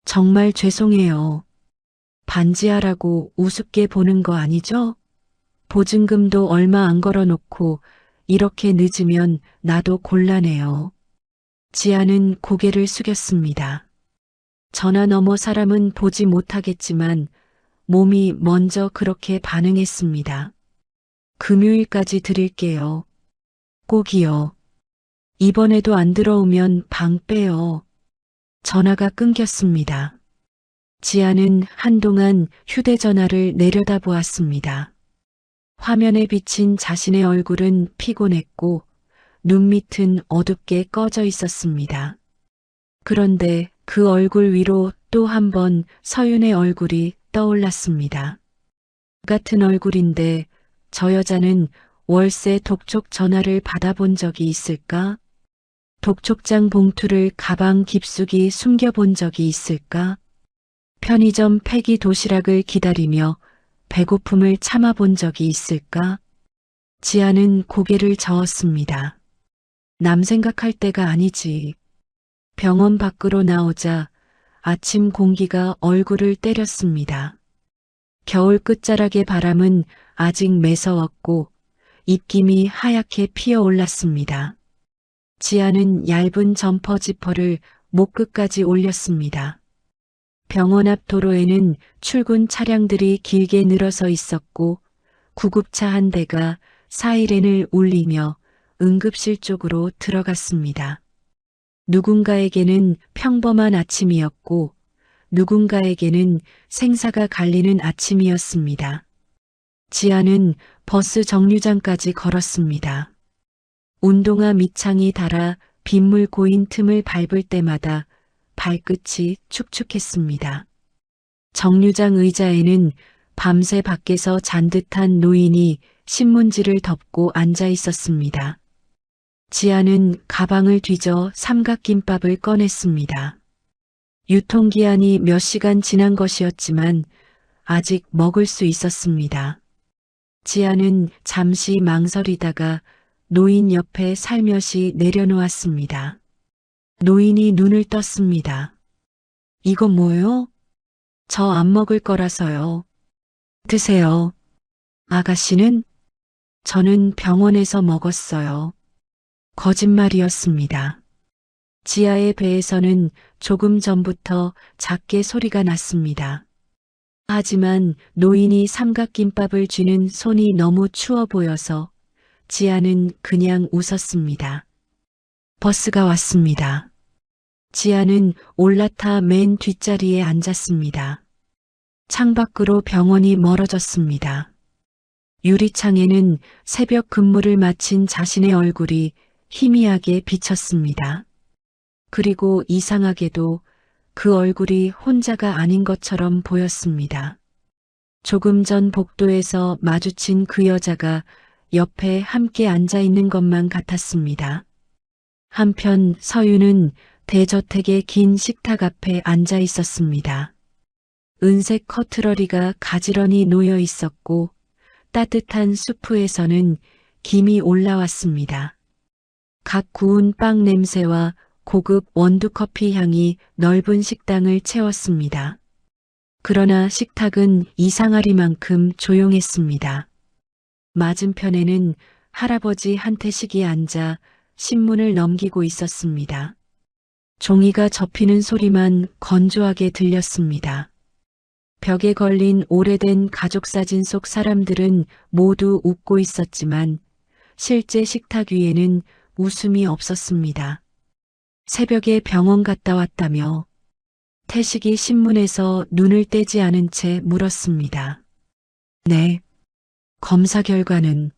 정말 죄송해요. 반지하라고 우습게 보는 거 아니죠? 보증금도 얼마 안 걸어놓고 이렇게 늦으면 나도 곤란해요. 지아는 고개를 숙였습니다. 전화 너머 사람은 보지 못하겠지만 몸이 먼저 그렇게 반응했습니다. 금요일까지 드릴게요. 꼭이요. 이번에도 안 들어오면 방 빼요. 전화가 끊겼습니다. 지아는 한동안 휴대전화를 내려다보았습니다. 화면에 비친 자신의 얼굴은 피곤했고 눈밑은 어둡게 꺼져 있었습니다. 그런데 그 얼굴 위로 또 한 번 서윤의 얼굴이 떠올랐습니다. 같은 얼굴인데 저 여자는 월세 독촉 전화를 받아본 적이 있을까? 독촉장 봉투를 가방 깊숙이 숨겨본 적이 있을까? 편의점 폐기 도시락을 기다리며 배고픔을 참아본 적이 있을까? 지아는 고개를 저었습니다. 남 생각할 때가 아니지. 병원 밖으로 나오자 아침 공기가 얼굴을 때렸습니다. 겨울 끝자락의 바람은 아직 매서웠고 입김이 하얗게 피어올랐습니다. 지아는 얇은 점퍼 지퍼를 목 끝까지 올렸습니다. 병원 앞 도로에는 출근 차량들이 길게 늘어서 있었고 구급차 한 대가 사이렌을 울리며 응급실 쪽으로 들어갔습니다. 누군가에게는 평범한 아침이었고 누군가에게는 생사가 갈리는 아침이었습니다. 지아는 버스 정류장까지 걸었습니다. 운동화 밑창이 닳아 빗물 고인 틈을 밟을 때마다 발끝이 축축했습니다. 정류장 의자에는 밤새 밖에서 잔 듯한 노인이 신문지를 덮고 앉아 있었습니다. 지아는 가방을 뒤져 삼각김밥을 꺼냈습니다. 유통기한이 몇 시간 지난 것이었지만 아직 먹을 수 있었습니다. 지아는 잠시 망설이다가 노인 옆에 살며시 내려놓았습니다. 노인이 눈을 떴습니다. 이거 뭐요? 저 안 먹을 거라서요. 드세요. 아가씨는? 저는 병원에서 먹었어요. 거짓말이었습니다. 지아의 배에서는 조금 전부터 작게 소리가 났습니다. 하지만 노인이 삼각김밥을 쥐는 손이 너무 추워 보여서 지아는 그냥 웃었습니다. 버스가 왔습니다. 지아는 올라타 맨 뒷자리에 앉았습니다. 창밖으로 병원이 멀어졌습니다. 유리창에는 새벽 근무를 마친 자신의 얼굴이 희미하게 비쳤습니다. 그리고 이상하게도 그 얼굴이 혼자가 아닌 것처럼 보였습니다. 조금 전 복도에서 마주친 그 여자가 옆에 함께 앉아 있는 것만 같았습니다. 한편 서윤은 대저택의 긴 식탁 앞에 앉아 있었습니다. 은색 커트러리가 가지런히 놓여 있었고 따뜻한 수프에서는 김이 올라왔습니다. 각 구운 빵 냄새와 고급 원두커피 향이 넓은 식당을 채웠습니다. 그러나 식탁은 이상하리만큼 조용했습니다. 맞은편에는 할아버지 한태식이 앉아 신문을 넘기고 있었습니다. 종이가 접히는 소리만 건조하게 들렸습니다. 벽에 걸린 오래된 가족사진 속 사람들은 모두 웃고 있었지만 실제 식탁 위에는 웃음이 없었습니다. 새벽에 병원 갔다 왔다며 태식이 신문에서 눈을 떼지 않은 채 물었습니다. 네. 검사 결과는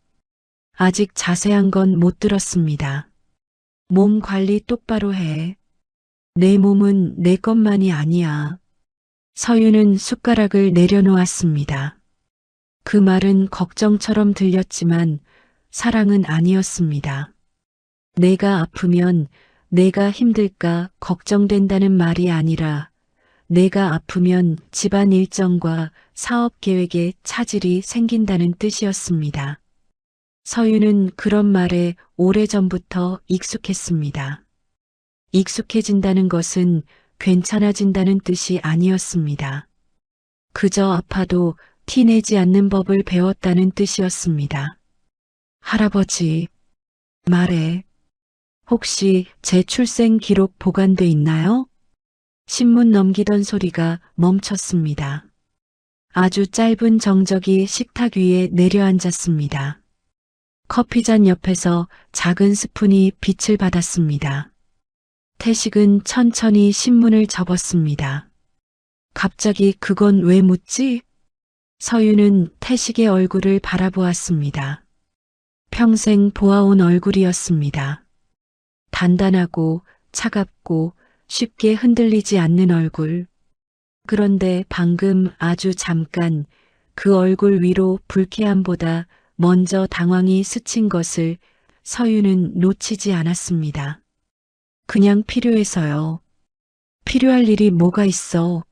아직 자세한 건 못 들었습니다. 몸 관리 똑바로 해. 내 몸은 내 것만이 아니야. 서윤은 숟가락을 내려놓았습니다. 그 말은 걱정처럼 들렸지만 사랑은 아니었습니다. 내가 아프면 내가 힘들까 걱정된다는 말이 아니라 내가 아프면 집안 일정과 사업 계획에 차질이 생긴다는 뜻이었습니다. 서유는 그런 말에 오래전부터 익숙했습니다. 익숙해진다는 것은 괜찮아진다는 뜻이 아니었습니다. 그저 아파도 티내지 않는 법을 배웠다는 뜻이었습니다. 할아버지, 말해. 혹시 제 출생 기록 보관돼 있나요? 신문 넘기던 소리가 멈췄습니다. 아주 짧은 정적이 식탁 위에 내려앉았습니다. 커피잔 옆에서 작은 스푼이 빛을 받았습니다. 태식은 천천히 신문을 접었습니다. 갑자기 그건 왜 묻지? 서유는 태식의 얼굴을 바라보았습니다. 평생 보아온 얼굴이었습니다. 단단하고 차갑고 쉽게 흔들리지 않는 얼굴. 그런데 방금 아주 잠깐 그 얼굴 위로 불쾌함보다 먼저 당황이 스친 것을 서유는 놓치지 않았습니다. 그냥 필요해서요. 필요할 일이 뭐가 있어.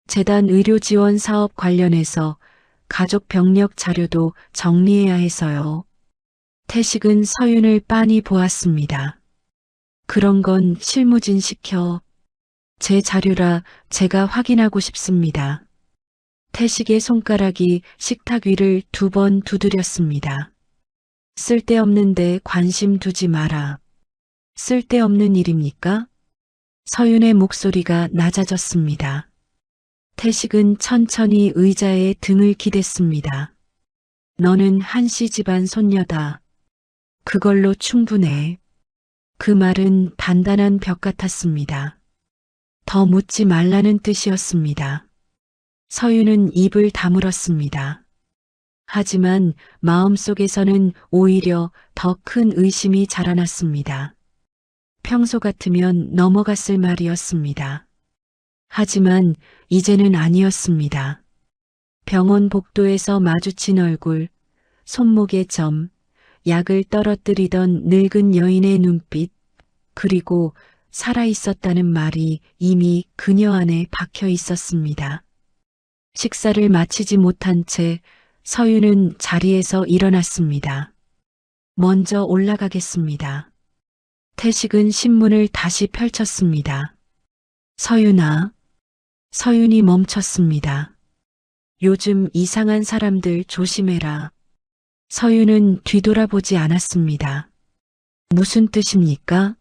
재단 의료 지원 사업 관련해서 가족 병력 자료도 정리해야 해서요. 태식은 서윤을 빤히 보았습니다. 그런 건 실무진 시켜. 제 자료라 제가 확인하고 싶습니다. 태식의 손가락이 식탁 위를 2번 두드렸습니다. 쓸데없는데 관심 두지 마라. 쓸데없는 일입니까? 서윤의 목소리가 낮아졌습니다. 태식은 천천히 의자에 등을 기댔습니다. 너는 한씨 집안 손녀다. 그걸로 충분해. 그 말은 단단한 벽 같았습니다. 더 묻지 말라는 뜻이었습니다. 서윤은 입을 다물었습니다. 하지만 마음속에서는 오히려 더 큰 의심이 자라났습니다. 평소 같으면 넘어갔을 말이었습니다. 하지만 이제는 아니었습니다. 병원 복도에서 마주친 얼굴, 손목의 점, 약을 떨어뜨리던 늙은 여인의 눈빛, 그리고 살아있었다는 말이 이미 그녀 안에 박혀 있었습니다. 식사를 마치지 못한 채 서윤은 자리에서 일어났습니다. 먼저 올라가겠습니다. 태식은 신문을 다시 펼쳤습니다. 서윤아. 서윤이 멈췄습니다. 요즘 이상한 사람들 조심해라. 서윤은 뒤돌아보지 않았습니다. 무슨 뜻입니까?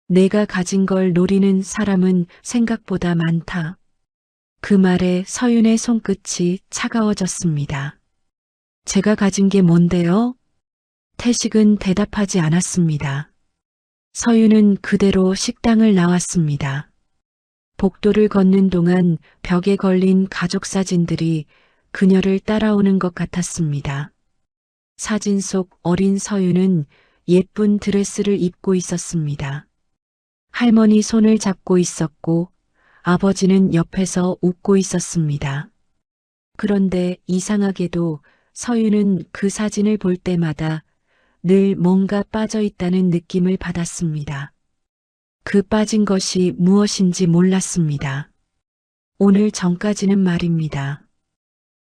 내가 가진 걸 노리는 사람은 생각보다 많다. 그 말에 서윤의 손끝이 차가워졌습니다. 제가 가진 게 뭔데요? 태식은 대답하지 않았습니다. 서윤은 그대로 식당을 나왔습니다. 복도를 걷는 동안 벽에 걸린 가족 사진들이 그녀를 따라오는 것 같았습니다. 사진 속 어린 서윤은 예쁜 드레스를 입고 있었습니다. 할머니 손을 잡고 있었고 아버지는 옆에서 웃고 있었습니다. 그런데 이상하게도 서윤은 그 사진을 볼 때마다 늘 뭔가 빠져 있다는 느낌을 받았습니다. 그 빠진 것이 무엇인지 몰랐습니다. 오늘 전까지는 말입니다.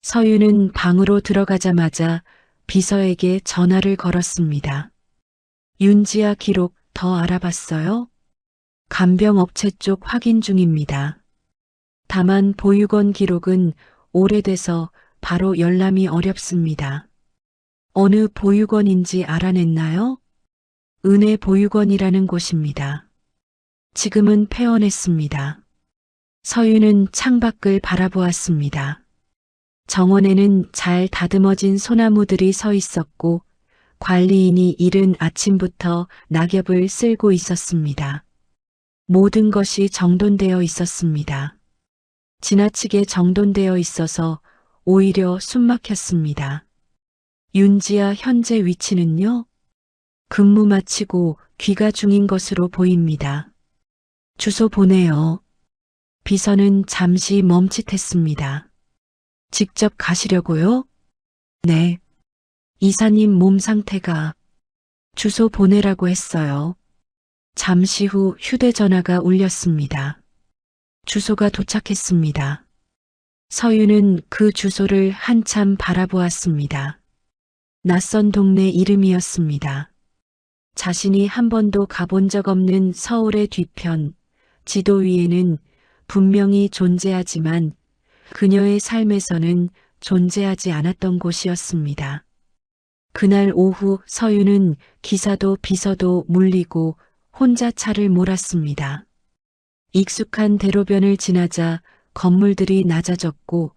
서윤은 방으로 들어가자마자 비서에게 전화를 걸었습니다. 윤지아 기록 더 알아봤어요? 간병업체 쪽 확인 중입니다. 다만 보육원 기록은 오래돼서 바로 열람이 어렵습니다. 어느 보육원인지 알아냈나요? 은혜 보육원이라는 곳입니다. 지금은 폐원했습니다. 서윤은 창밖을 바라보았습니다. 정원에는 잘 다듬어진 소나무들이 서 있었고 관리인이 이른 아침부터 낙엽을 쓸고 있었습니다. 모든 것이 정돈되어 있었습니다. 지나치게 정돈되어 있어서 오히려 숨막혔습니다. 윤지아 현재 위치는요? 근무 마치고 귀가 중인 것으로 보입니다. 주소 보내요. 비서는 잠시 멈칫했습니다. 직접 가시려고요? 네. 이사님 몸 상태가 주소 보내라고 했어요. 잠시 후 휴대전화가 울렸습니다. 주소가 도착했습니다. 서유는 그 주소를 한참 바라보았습니다. 낯선 동네 이름이었습니다. 자신이 한 번도 가본 적 없는 서울의 뒤편, 지도 위에는 분명히 존재하지만 그녀의 삶에서는 존재하지 않았던 곳이었습니다. 그날 오후 서유는 기사도 비서도 물리고 혼자 차를 몰았습니다. 익숙한 대로변을 지나자 건물들이 낮아졌고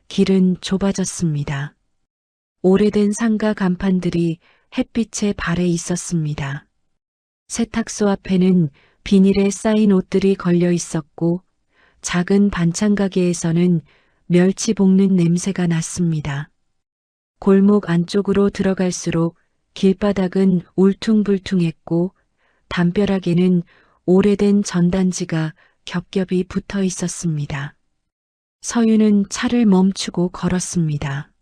길은 좁아졌습니다. 오래된 상가 간판들이 햇빛에 발해 있었습니다. 세탁소 앞에는 비닐에 쌓인 옷들이 걸려 있었고 작은 반찬 가게에서는 멸치 볶는 냄새가 났습니다. 골목 안쪽으로 들어갈수록 길바닥은 울퉁불퉁했고 담벼락에는 오래된 전단지가 겹겹이 붙어 있었습니다. 서유는 차를 멈추고 걸었습니다.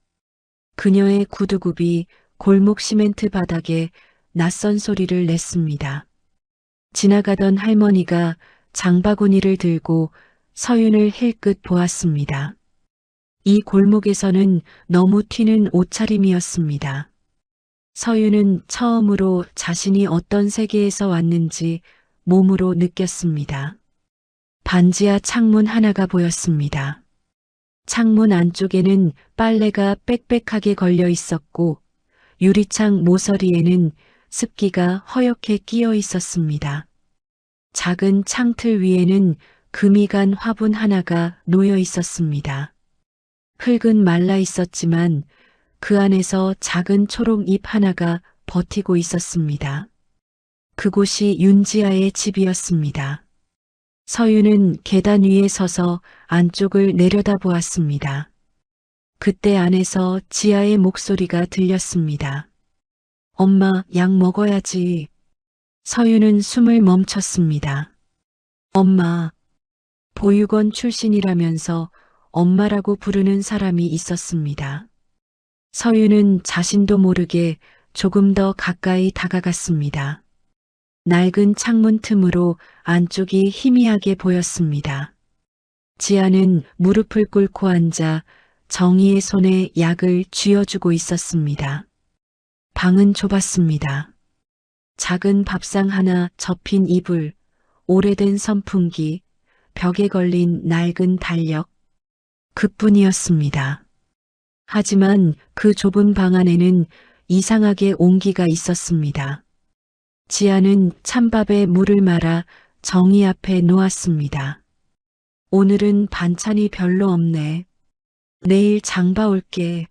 그녀의 구두굽이 골목 시멘트 바닥에 낯선 소리를 냈습니다. 지나가던 할머니가 장바구니를 들고 서윤을 힐끗 보았습니다. 이 골목에서는 너무 튀는 옷차림이었습니다. 서윤은 처음으로 자신이 어떤 세계에서 왔는지 몸으로 느꼈습니다. 반지하 창문 하나가 보였습니다. 창문 안쪽에는 빨래가 빽빽하게 걸려 있었고 유리창 모서리에는 습기가 허옇게 끼어 있었습니다. 작은 창틀 위에는 금이 간 화분 하나가 놓여 있었습니다. 흙은 말라 있었지만 그 안에서 작은 초록 잎 하나가 버티고 있었습니다. 그곳이 윤지아의 집이었습니다. 서유는 계단 위에 서서 안쪽을 내려다보았습니다. 그때 안에서 지아의 목소리가 들렸습니다. 엄마, 약 먹어야지. 서유는 숨을 멈췄습니다. 엄마, 보육원 출신이라면서 엄마라고 부르는 사람이 있었습니다. 서유는 자신도 모르게 조금 더 가까이 다가갔습니다. 낡은 창문 틈으로 안쪽이 희미하게 보였습니다. 지아는 무릎을 꿇고 앉아 정희의 손에 약을 쥐어주고 있었습니다. 방은 좁았습니다. 작은 밥상 하나 접힌 이불, 오래된 선풍기, 벽에 걸린 낡은 달력, 그뿐이었습니다. 하지만 그 좁은 방 안에는 이상하게 온기가 있었습니다. 지아는 찬밥에 물을 말아 정희 앞에 놓았습니다. 오늘은 반찬이 별로 없네. 내일 장 봐올게.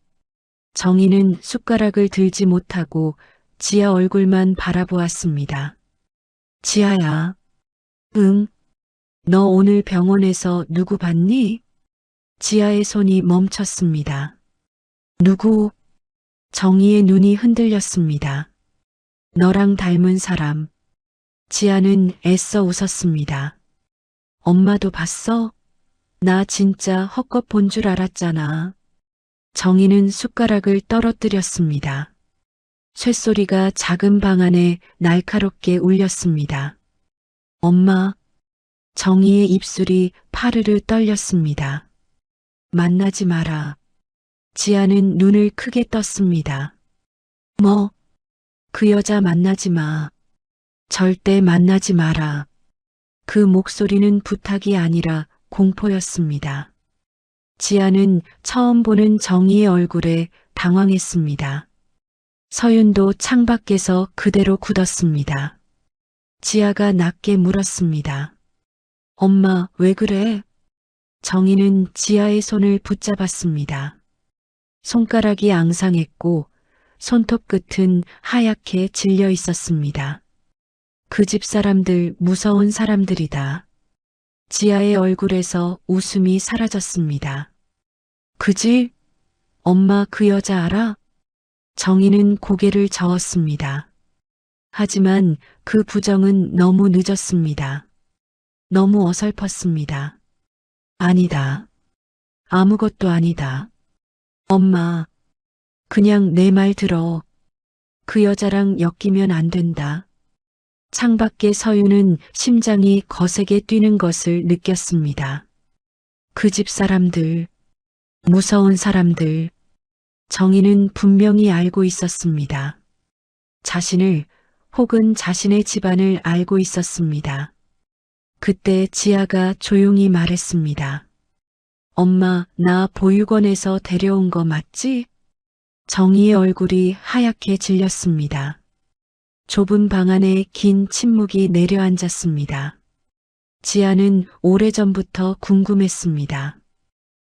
정희는 숟가락을 들지 못하고 지아 얼굴만 바라보았습니다. 지아야. 응. 너 오늘 병원에서 누구 봤니? 지아의 손이 멈췄습니다. 누구? 정희의 눈이 흔들렸습니다. 너랑 닮은 사람. 지아는 애써 웃었습니다. 엄마도 봤어? 나 진짜 헛것 본 줄 알았잖아. 정희는 숟가락을 떨어뜨렸습니다. 쇳소리가 작은 방 안에 날카롭게 울렸습니다. 엄마. 정희의 입술이 파르르 떨렸습니다. 만나지 마라. 지아는 눈을 크게 떴습니다. 뭐? 그 여자 만나지 마. 절대 만나지 마라. 그 목소리는 부탁이 아니라 공포였습니다. 지아는 처음 보는 정희의 얼굴에 당황했습니다. 서윤도 창밖에서 그대로 굳었습니다. 지아가 낮게 물었습니다. 엄마, 왜 그래? 정희는 지아의 손을 붙잡았습니다. 손가락이 앙상했고 손톱 끝은 하얗게 질려 있었습니다. 그 집 사람들 무서운 사람들이다. 지아의 얼굴에서 웃음이 사라졌습니다. 그 집? 엄마 그 여자 알아? 정희는 고개를 저었습니다. 하지만 그 부정은 너무 늦었습니다. 너무 어설펐습니다. 아니다. 아무것도 아니다. 엄마, 그냥 내 말 들어. 그 여자랑 엮이면 안 된다. 창밖에 서유는 심장이 거세게 뛰는 것을 느꼈습니다. 그 집 사람들, 무서운 사람들, 정희는 분명히 알고 있었습니다. 자신을 혹은 자신의 집안을 알고 있었습니다. 그때 지아가 조용히 말했습니다. 엄마, 나 보육원에서 데려온 거 맞지? 정희의 얼굴이 하얗게 질렸습니다. 좁은 방 안에 긴 침묵이 내려앉았습니다. 지아는 오래전부터 궁금했습니다.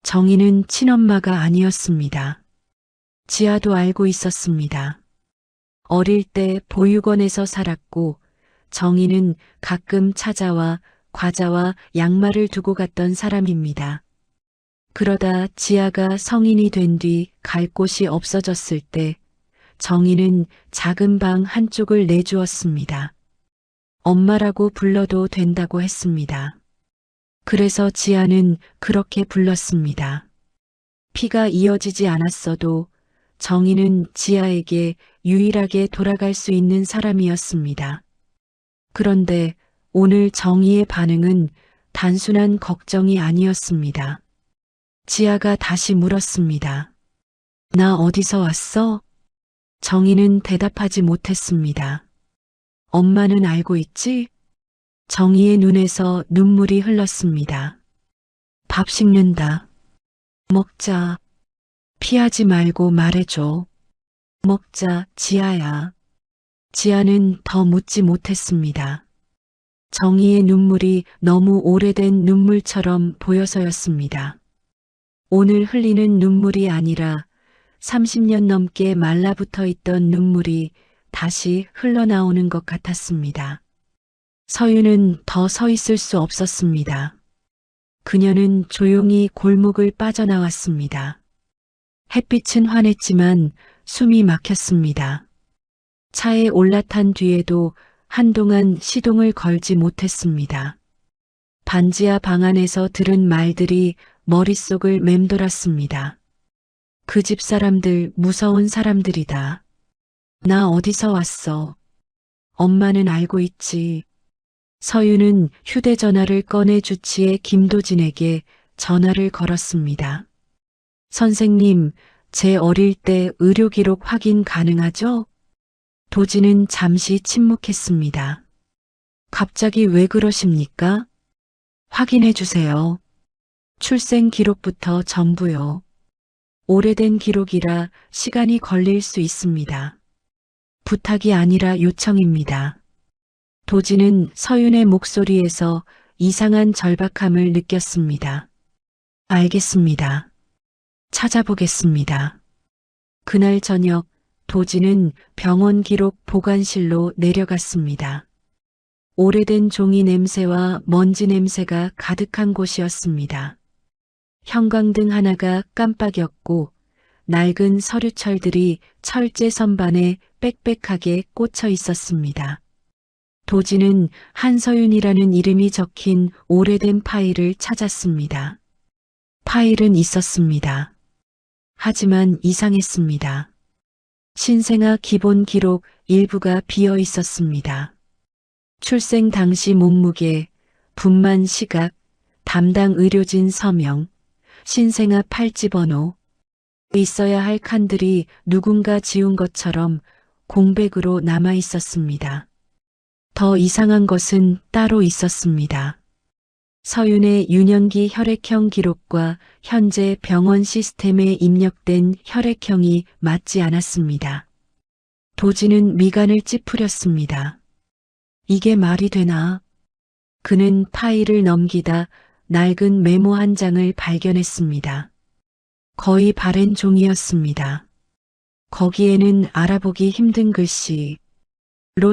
정희는 친엄마가 아니었습니다. 지아도 알고 있었습니다. 어릴 때 보육원에서 살았고 정희는 가끔 찾아와 과자와 양말을 두고 갔던 사람입니다. 그러다 지아가 성인이 된 뒤 갈 곳이 없어졌을 때 정희는 작은 방 한쪽을 내주었습니다. 엄마라고 불러도 된다고 했습니다. 그래서 지아는 그렇게 불렀습니다. 피가 이어지지 않았어도 정희는 지아에게 유일하게 돌아갈 수 있는 사람이었습니다. 그런데 오늘 정희의 반응은 단순한 걱정이 아니었습니다. 지아가 다시 물었습니다. 나 어디서 왔어? 정희는 대답하지 못했습니다. 엄마는 알고 있지? 정희의 눈에서 눈물이 흘렀습니다. 밥 식는다. 먹자. 피하지 말고 말해줘. 먹자, 지아야. 지아는 더 묻지 못했습니다. 정희의 눈물이 너무 오래된 눈물처럼 보여서였습니다. 오늘 흘리는 눈물이 아니라 30년 넘게 말라붙어 있던 눈물이 다시 흘러나오는 것 같았습니다. 서유는 더 서 있을 수 없었습니다. 그녀는 조용히 골목을 빠져나왔습니다. 햇빛은 환했지만 숨이 막혔습니다. 차에 올라탄 뒤에도 한동안 시동을 걸지 못했습니다. 반지하 방 안에서 들은 말들이 머릿속을 맴돌았습니다. 그 집 사람들 무서운 사람들이다. 나 어디서 왔어? 엄마는 알고 있지. 서유는 휴대전화를 꺼내 주치의 김도진에게 전화를 걸었습니다. 선생님, 제 어릴 때 의료기록 확인 가능하죠? 도진은 잠시 침묵했습니다. 갑자기 왜 그러십니까? 확인해 주세요. 출생 기록부터 전부요. 오래된 기록이라 시간이 걸릴 수 있습니다. 부탁이 아니라 요청입니다. 도진은 서윤의 목소리에서 이상한 절박함을 느꼈습니다. 알겠습니다. 찾아보겠습니다. 그날 저녁 도진은 병원 기록 보관실로 내려갔습니다. 오래된 종이 냄새와 먼지 냄새가 가득한 곳이었습니다. 형광등 하나가 깜빡였고 낡은 서류철들이 철제 선반에 빽빽하게 꽂혀 있었습니다. 도진은 한서윤이라는 이름이 적힌 오래된 파일을 찾았습니다. 파일은 있었습니다. 하지만 이상했습니다. 신생아 기본 기록 일부가 비어 있었습니다. 출생 당시 몸무게, 분만 시각, 담당 의료진 서명, 신생아 팔찌 번호, 있어야 할 칸들이 누군가 지운 것처럼 공백으로 남아 있었습니다. 더 이상한 것은 따로 있었습니다. 서윤의 유년기 혈액형 기록과 현재 병원 시스템에 입력된 혈액형이 맞지 않았습니다. 도진은 미간을 찌푸렸습니다. 이게 말이 되나? 그는 파일을 넘기다 낡은 메모 한 장을 발견했습니다. 거의 바랜 종이였습니다. 거기에는 알아보기 힘든 글씨로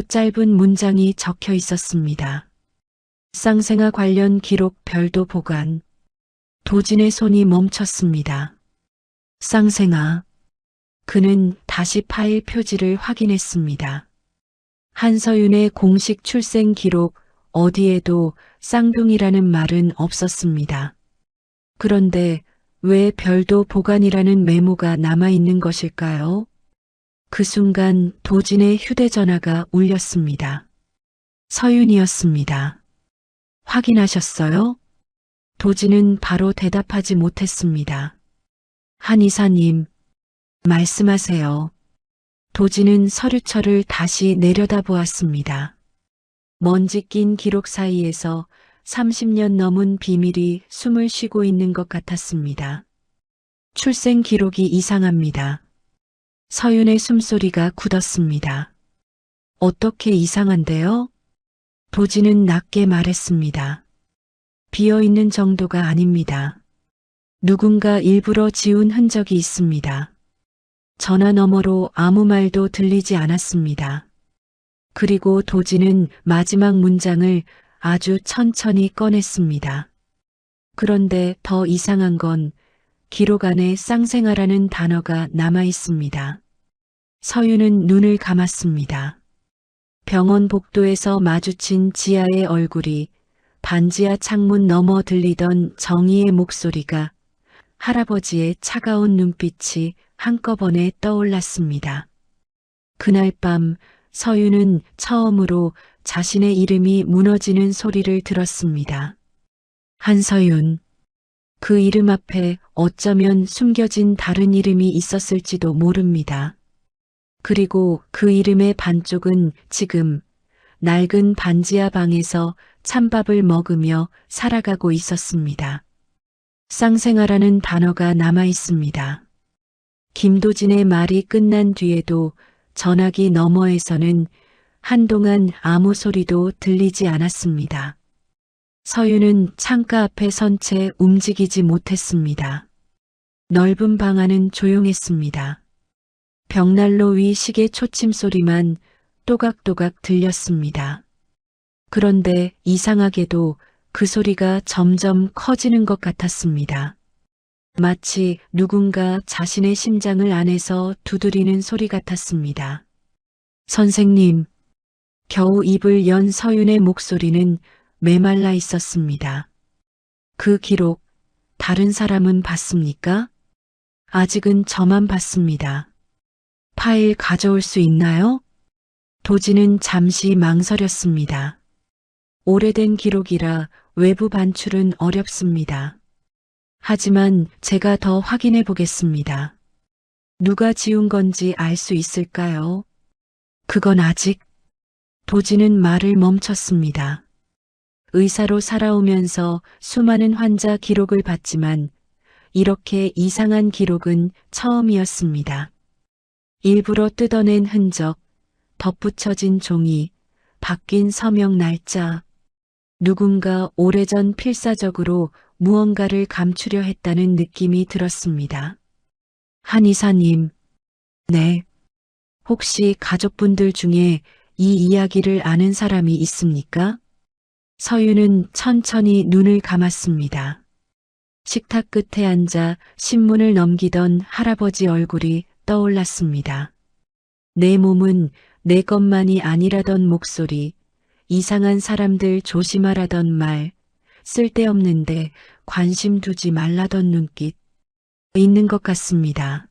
짧은 문장이 적혀 있었습니다. 쌍생아 관련 기록 별도 보관. 도진의 손이 멈췄습니다. 쌍생아. 그는 다시 파일 표지를 확인했습니다. 한서윤의 공식 출생 기록 어디에도 쌍둥이라는 말은 없었습니다. 그런데 왜 별도 보관이라는 메모가 남아있는 것일까요? 그 순간 도진의 휴대전화가 울렸습니다. 서윤이었습니다. 확인하셨어요? 도진은 바로 대답하지 못했습니다. 한 이사님, 말씀하세요. 도진은 서류철을 다시 내려다보았습니다. 먼지 낀 기록 사이에서 30년 넘은 비밀이 숨을 쉬고 있는 것 같았습니다. 출생 기록이 이상합니다. 서윤의 숨소리가 굳었습니다. 어떻게 이상한데요? 도진은 낮게 말했습니다. 비어있는 정도가 아닙니다. 누군가 일부러 지운 흔적이 있습니다. 전화 너머로 아무 말도 들리지 않았습니다. 그리고 도진은 마지막 문장을 아주 천천히 꺼냈습니다. 그런데 더 이상한 건 기록 안에 쌍생아라는 단어가 남아 있습니다. 서윤은 눈을 감았습니다. 병원 복도에서 마주친 지아의 얼굴이, 반지하 창문 너머 들리던 정희의 목소리가, 할아버지의 차가운 눈빛이 한꺼번에 떠올랐습니다. 그날 밤 서윤은 처음으로 자신의 이름이 무너지는 소리를 들었습니다. 한서윤. 그 이름 앞에 어쩌면 숨겨진 다른 이름이 있었을지도 모릅니다. 그리고 그 이름의 반쪽은 지금 낡은 반지하 방에서 찬밥을 먹으며 살아가고 있었습니다. 쌍생아라는 단어가 남아 있습니다. 김도진의 말이 끝난 뒤에도 전화기 너머에서는 한동안 아무 소리도 들리지 않았습니다. 서윤은 창가 앞에 선 채 움직이지 못했습니다. 넓은 방 안은 조용했습니다. 벽난로 위 시계 초침 소리만 또각또각 들렸습니다. 그런데 이상하게도 그 소리가 점점 커지는 것 같았습니다. 마치 누군가 자신의 심장을 안에서 두드리는 소리 같았습니다. 선생님, 겨우 입을 연 서윤의 목소리는 메말라 있었습니다. 그 기록, 다른 사람은 봤습니까? 아직은 저만 봤습니다. 파일 가져올 수 있나요? 도진은 잠시 망설였습니다. 오래된 기록이라 외부 반출은 어렵습니다. 하지만 제가 더 확인해 보겠습니다. 누가 지운 건지 알 수 있을까요? 그건 아직. 도진은 말을 멈췄습니다. 의사로 살아오면서 수많은 환자 기록을 봤지만 이렇게 이상한 기록은 처음이었습니다. 일부러 뜯어낸 흔적, 덧붙여진 종이, 바뀐 서명 날짜. 누군가 오래전 필사적으로 무언가를 감추려 했다는 느낌이 들었습니다. 한 이사님, 네. 혹시 가족분들 중에 이 이야기를 아는 사람이 있습니까? 서윤은 천천히 눈을 감았습니다. 식탁 끝에 앉아 신문을 넘기던 할아버지 얼굴이 떠올랐습니다. 내 몸은 내 것만이 아니라던 목소리, 이상한 사람들 조심하라던 말, 쓸데없는데 관심 두지 말라던 눈빛, 있는 것 같습니다.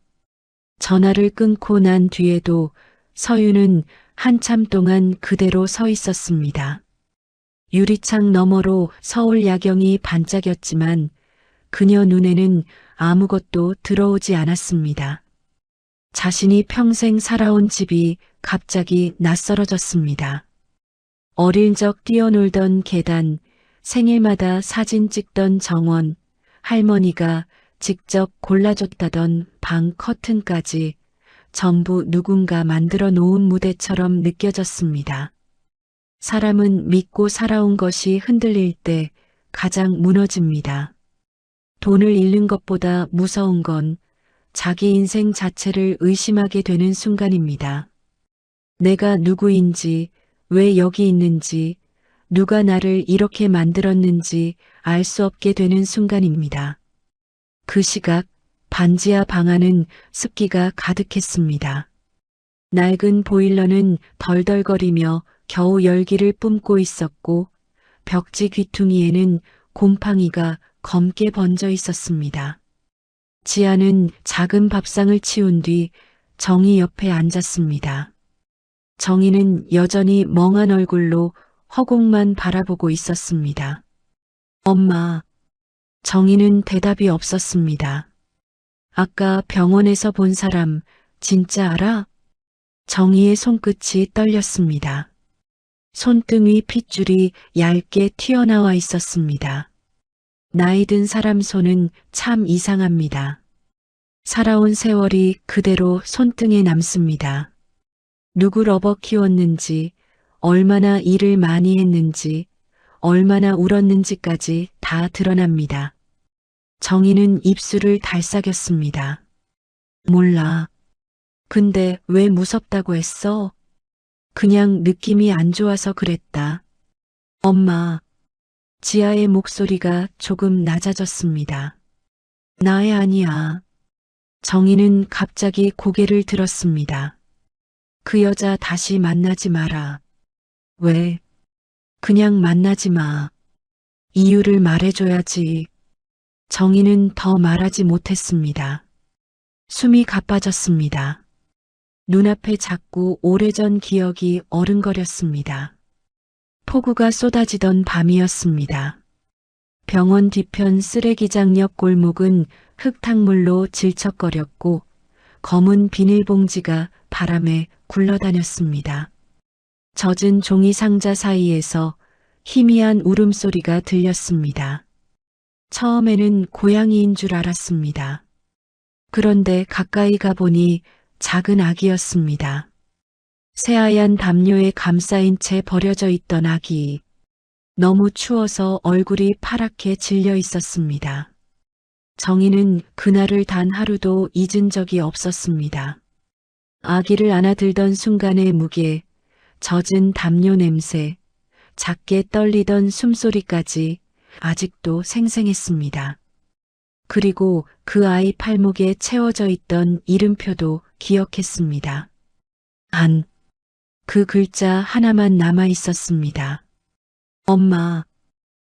전화를 끊고 난 뒤에도 서윤은 한참 동안 그대로 서 있었습니다. 유리창 너머로 서울 야경이 반짝였지만 그녀 눈에는 아무것도 들어오지 않았습니다. 자신이 평생 살아온 집이 갑자기 낯설어졌습니다. 어릴 적 뛰어놀던 계단, 생일마다 사진 찍던 정원, 할머니가 직접 골라줬다던 방 커튼까지 전부 누군가 만들어 놓은 무대처럼 느껴졌습니다. 사람은 믿고 살아온 것이 흔들릴 때 가장 무너집니다. 돈을 잃는 것보다 무서운 건 자기 인생 자체를 의심하게 되는 순간입니다. 내가 누구인지, 왜 여기 있는지, 누가 나를 이렇게 만들었는지 알 수 없게 되는 순간입니다. 그 시각 반지하 방 안은 습기가 가득했습니다. 낡은 보일러는 덜덜거리며 겨우 열기를 뿜고 있었고 벽지 귀퉁이에는 곰팡이가 검게 번져 있었습니다. 지아는 작은 밥상을 치운 뒤 정희 옆에 앉았습니다. 정희는 여전히 멍한 얼굴로 허공만 바라보고 있었습니다. 엄마. 정희는 대답이 없었습니다. 아까 병원에서 본 사람 진짜 알아? 정희의 손끝이 떨렸습니다. 손등 위 핏줄이 얇게 튀어나와 있었습니다. 나이 든 사람 손은 참 이상합니다. 살아온 세월이 그대로 손등에 남습니다. 누굴 업어 키웠는지, 얼마나 일을 많이 했는지, 얼마나 울었는지까지 다 드러납니다. 정희는 입술을 달싹였습니다. 몰라. 근데 왜 무섭다고 했어? 그냥 느낌이 안 좋아서 그랬다. 엄마. 지아의 목소리가 조금 낮아졌습니다. 나애 아니야. 정희는 갑자기 고개를 들었습니다. 그 여자 다시 만나지 마라. 왜? 그냥 만나지 마. 이유를 말해줘야지. 정희는 더 말하지 못했습니다. 숨이 가빠졌습니다. 눈앞에 자꾸 오래전 기억이 어른거렸습니다. 폭우가 쏟아지던 밤이었습니다. 병원 뒤편 쓰레기장 옆 골목은 흙탕물로 질척거렸고 검은 비닐봉지가 바람에 굴러다녔습니다. 젖은 종이 상자 사이에서 희미한 울음소리가 들렸습니다. 처음에는 고양이인 줄 알았습니다. 그런데 가까이 가보니 작은 아기였습니다. 새하얀 담요에 감싸인 채 버려져 있던 아기. 너무 추워서 얼굴이 파랗게 질려 있었습니다. 정희는 그날을 단 하루도 잊은 적이 없었습니다. 아기를 안아들던 순간의 무게, 젖은 담요 냄새, 작게 떨리던 숨소리까지 아직도 생생했습니다. 그리고 그 아이 팔목에 채워져 있던 이름표도 기억했습니다. 안. 그 글자 하나만 남아 있었습니다. 엄마.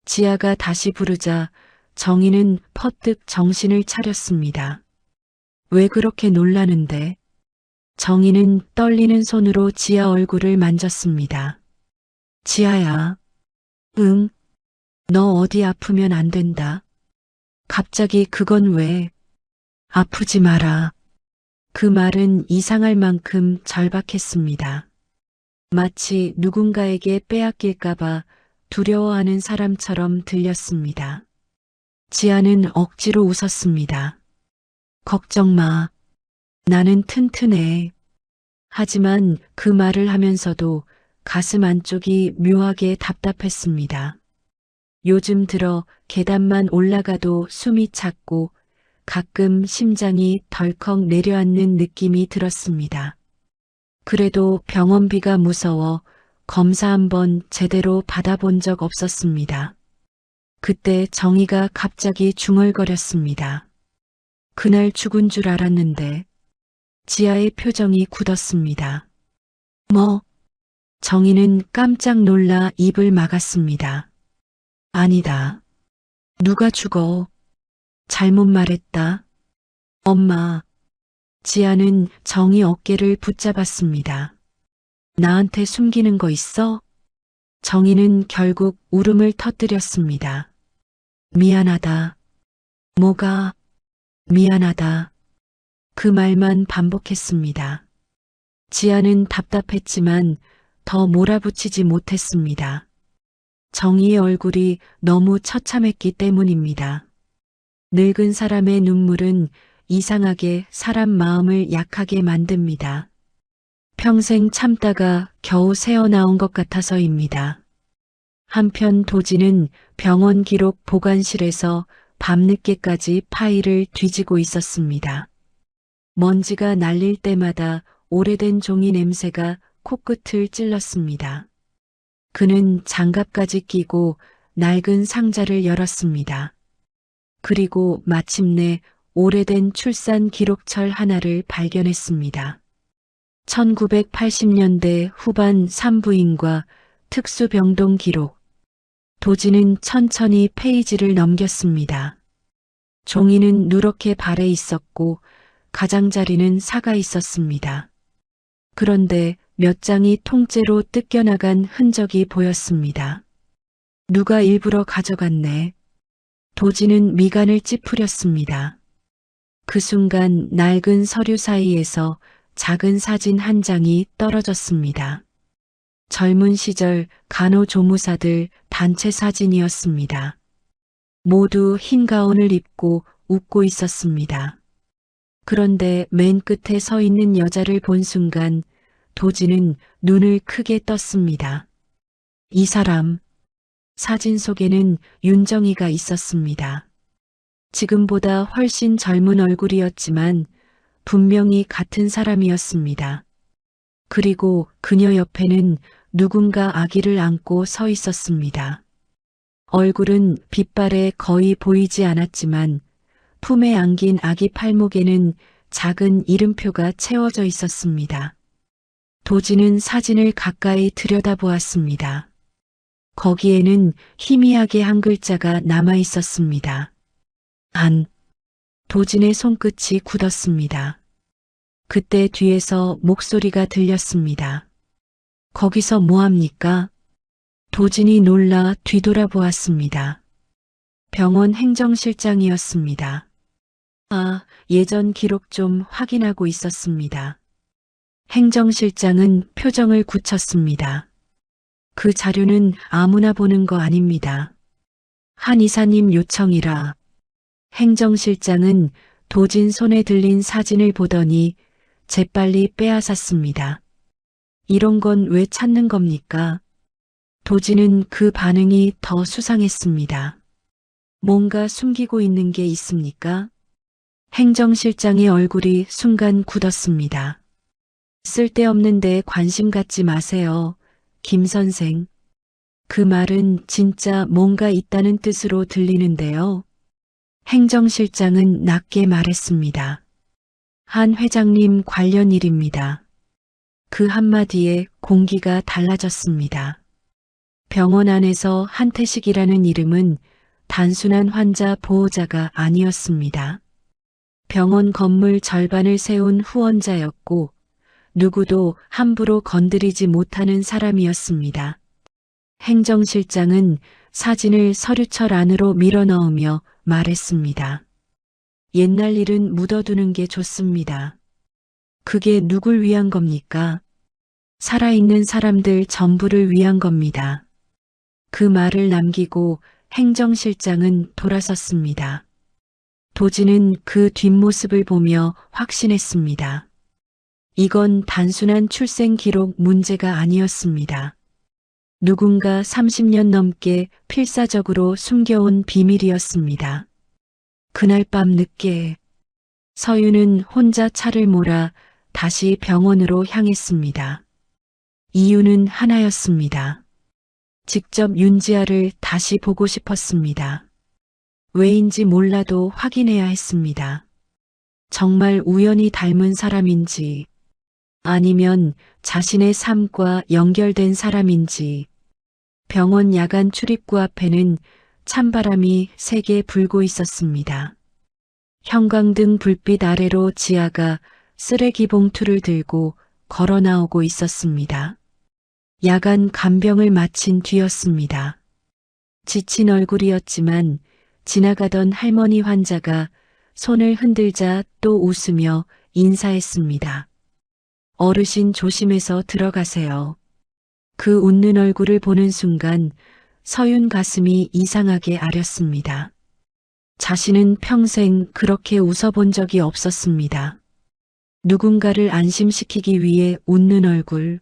지아가 다시 부르자 정희는 퍼뜩 정신을 차렸습니다. 왜 그렇게 놀라는데? 정희는 떨리는 손으로 지아 얼굴을 만졌습니다. 지아야. 응. 너 어디 아프면 안 된다. 갑자기 그건 왜? 아프지 마라. 그 말은 이상할 만큼 절박했습니다. 마치 누군가에게 빼앗길까봐 두려워하는 사람처럼 들렸습니다. 지아는 억지로 웃었습니다. 걱정 마. 나는 튼튼해. 하지만 그 말을 하면서도 가슴 안쪽이 묘하게 답답했습니다. 요즘 들어 계단만 올라가도 숨이 찼고 가끔 심장이 덜컥 내려앉는 느낌이 들었습니다. 그래도 병원비가 무서워 검사 한번 제대로 받아본 적 없었습니다. 그때 정희가 갑자기 중얼거렸습니다. 그날 죽은 줄 알았는데. 지아의 표정이 굳었습니다. 뭐? 정희는 깜짝 놀라 입을 막았습니다. 아니다. 누가 죽어? 잘못 말했다. 엄마. 지아는 정희 어깨를 붙잡았습니다. 나한테 숨기는 거 있어? 정희는 결국 울음을 터뜨렸습니다. 미안하다. 뭐가? 미안하다. 그 말만 반복했습니다. 지아는 답답했지만 더 몰아붙이지 못했습니다. 정희의 얼굴이 너무 처참했기 때문입니다. 늙은 사람의 눈물은 이상하게 사람 마음을 약하게 만듭니다. 평생 참다가 겨우 새어나온 것 같아서입니다. 한편 도지는 병원 기록 보관실에서 밤늦게까지 파일을 뒤지고 있었습니다. 먼지가 날릴 때마다 오래된 종이 냄새가 코끝을 찔렀습니다. 그는 장갑까지 끼고 낡은 상자를 열었습니다. 그리고 마침내 오래된 출산 기록철 하나를 발견했습니다. 1980년대 후반 산부인과 특수병동 기록. 도지는 천천히 페이지를 넘겼습니다. 종이는 누렇게 발에 있었고 가장자리는 사가 있었습니다. 그런데 몇 장이 통째로 뜯겨나간 흔적이 보였습니다. 누가 일부러 가져갔네. 도지는 미간을 찌푸렸습니다. 그 순간 낡은 서류 사이에서 작은 사진 한 장이 떨어졌습니다. 젊은 시절 간호조무사들 단체 사진이었습니다. 모두 흰 가운을 입고 웃고 있었습니다. 그런데 맨 끝에 서 있는 여자를 본 순간 도지는 눈을 크게 떴습니다. 이 사람, 사진 속에는 윤정이가 있었습니다. 지금보다 훨씬 젊은 얼굴이었지만 분명히 같은 사람이었습니다. 그리고 그녀 옆에는 누군가 아기를 안고 서 있었습니다. 얼굴은 빛발에 거의 보이지 않았지만 품에 안긴 아기 팔목에는 작은 이름표가 채워져 있었습니다. 도지는 사진을 가까이 들여다보았습니다. 거기에는 희미하게 한 글자가 남아 있었습니다. 안. 도진의 손끝이 굳었습니다. 그때 뒤에서 목소리가 들렸습니다. 거기서 뭐합니까? 도진이 놀라 뒤돌아보았습니다. 병원 행정실장이었습니다. 아, 예전 기록 좀 확인하고 있었습니다. 행정실장은 표정을 굳혔습니다. 그 자료는 아무나 보는 거 아닙니다. 한 이사님 요청이라. 행정실장은 도진 손에 들린 사진을 보더니 재빨리 빼앗았습니다. 이런 건 왜 찾는 겁니까? 도진은 그 반응이 더 수상했습니다. 뭔가 숨기고 있는 게 있습니까? 행정실장의 얼굴이 순간 굳었습니다. 쓸데없는데 관심 갖지 마세요, 김 선생. 그 말은 진짜 뭔가 있다는 뜻으로 들리는데요. 행정실장은 낮게 말했습니다. 한 회장님 관련 일입니다. 그 한마디에 공기가 달라졌습니다. 병원 안에서 한태식이라는 이름은 단순한 환자 보호자가 아니었습니다. 병원 건물 절반을 세운 후원자였고 누구도 함부로 건드리지 못하는 사람이었습니다. 행정실장은 사진을 서류철 안으로 밀어넣으며 말했습니다. 옛날 일은 묻어두는 게 좋습니다. 그게 누굴 위한 겁니까? 살아있는 사람들 전부를 위한 겁니다. 그 말을 남기고 행정실장은 돌아섰습니다. 도지는 그 뒷모습을 보며 확신했습니다. 이건 단순한 출생 기록 문제가 아니었습니다. 누군가 30년 넘게 필사적으로 숨겨온 비밀이었습니다. 그날 밤 늦게 서윤은 혼자 차를 몰아 다시 병원으로 향했습니다. 이유는 하나였습니다. 직접 윤지아를 다시 보고 싶었습니다. 왜인지 몰라도 확인해야 했습니다. 정말 우연히 닮은 사람인지 아니면 자신의 삶과 연결된 사람인지. 병원 야간 출입구 앞에는 찬바람이 세게 불고 있었습니다. 형광등 불빛 아래로 지아가 쓰레기 봉투를 들고 걸어 나오고 있었습니다. 야간 간병을 마친 뒤였습니다. 지친 얼굴이었지만 지나가던 할머니 환자가 손을 흔들자 또 웃으며 인사했습니다. 어르신 조심해서 들어가세요. 그 웃는 얼굴을 보는 순간 서윤 가슴이 이상하게 아렸습니다. 자신은 평생 그렇게 웃어본 적이 없었습니다. 누군가를 안심시키기 위해 웃는 얼굴,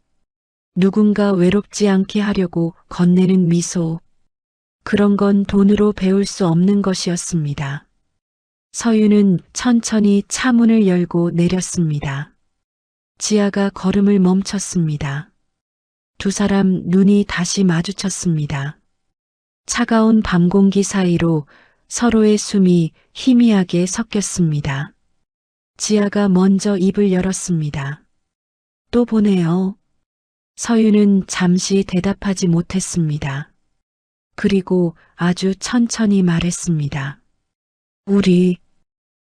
누군가 외롭지 않게 하려고 건네는 미소, 그런 건 돈으로 배울 수 없는 것이었습니다. 서윤은 천천히 차 문을 열고 내렸습니다. 지아가 걸음을 멈췄습니다. 두 사람 눈이 다시 마주쳤습니다. 차가운 밤 공기 사이로 서로의 숨이 희미하게 섞였습니다. 지아가 먼저 입을 열었습니다. 또 보네요. 서윤은 잠시 대답하지 못했습니다. 그리고 아주 천천히 말했습니다. 우리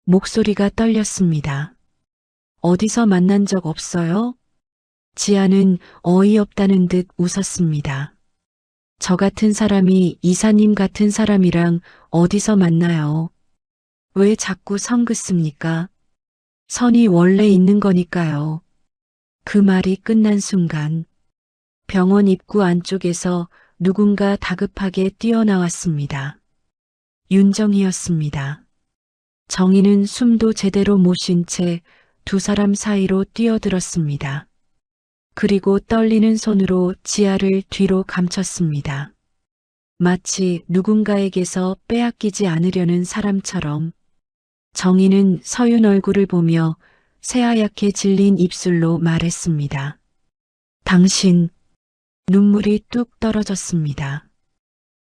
목소리가 떨렸습니다. 어디서 만난 적 없어요? 지아는 어이없다는 듯 웃었습니다. 저 같은 사람이 이사님 같은 사람이랑 어디서 만나요? 왜 자꾸 선 긋습니까? 선이 원래 있는 거니까요. 그 말이 끝난 순간 병원 입구 안쪽에서 누군가 다급하게 뛰어나왔습니다. 윤정이었습니다. 정희는 숨도 제대로 못 쉰 채 두 사람 사이로 뛰어들었습니다. 그리고 떨리는 손으로 지아를 뒤로 감췄습니다. 마치 누군가에게서 빼앗기지 않으려는 사람처럼 정희는 서윤 얼굴을 보며 새하얗게 질린 입술로 말했습니다. 당신, 눈물이 뚝 떨어졌습니다.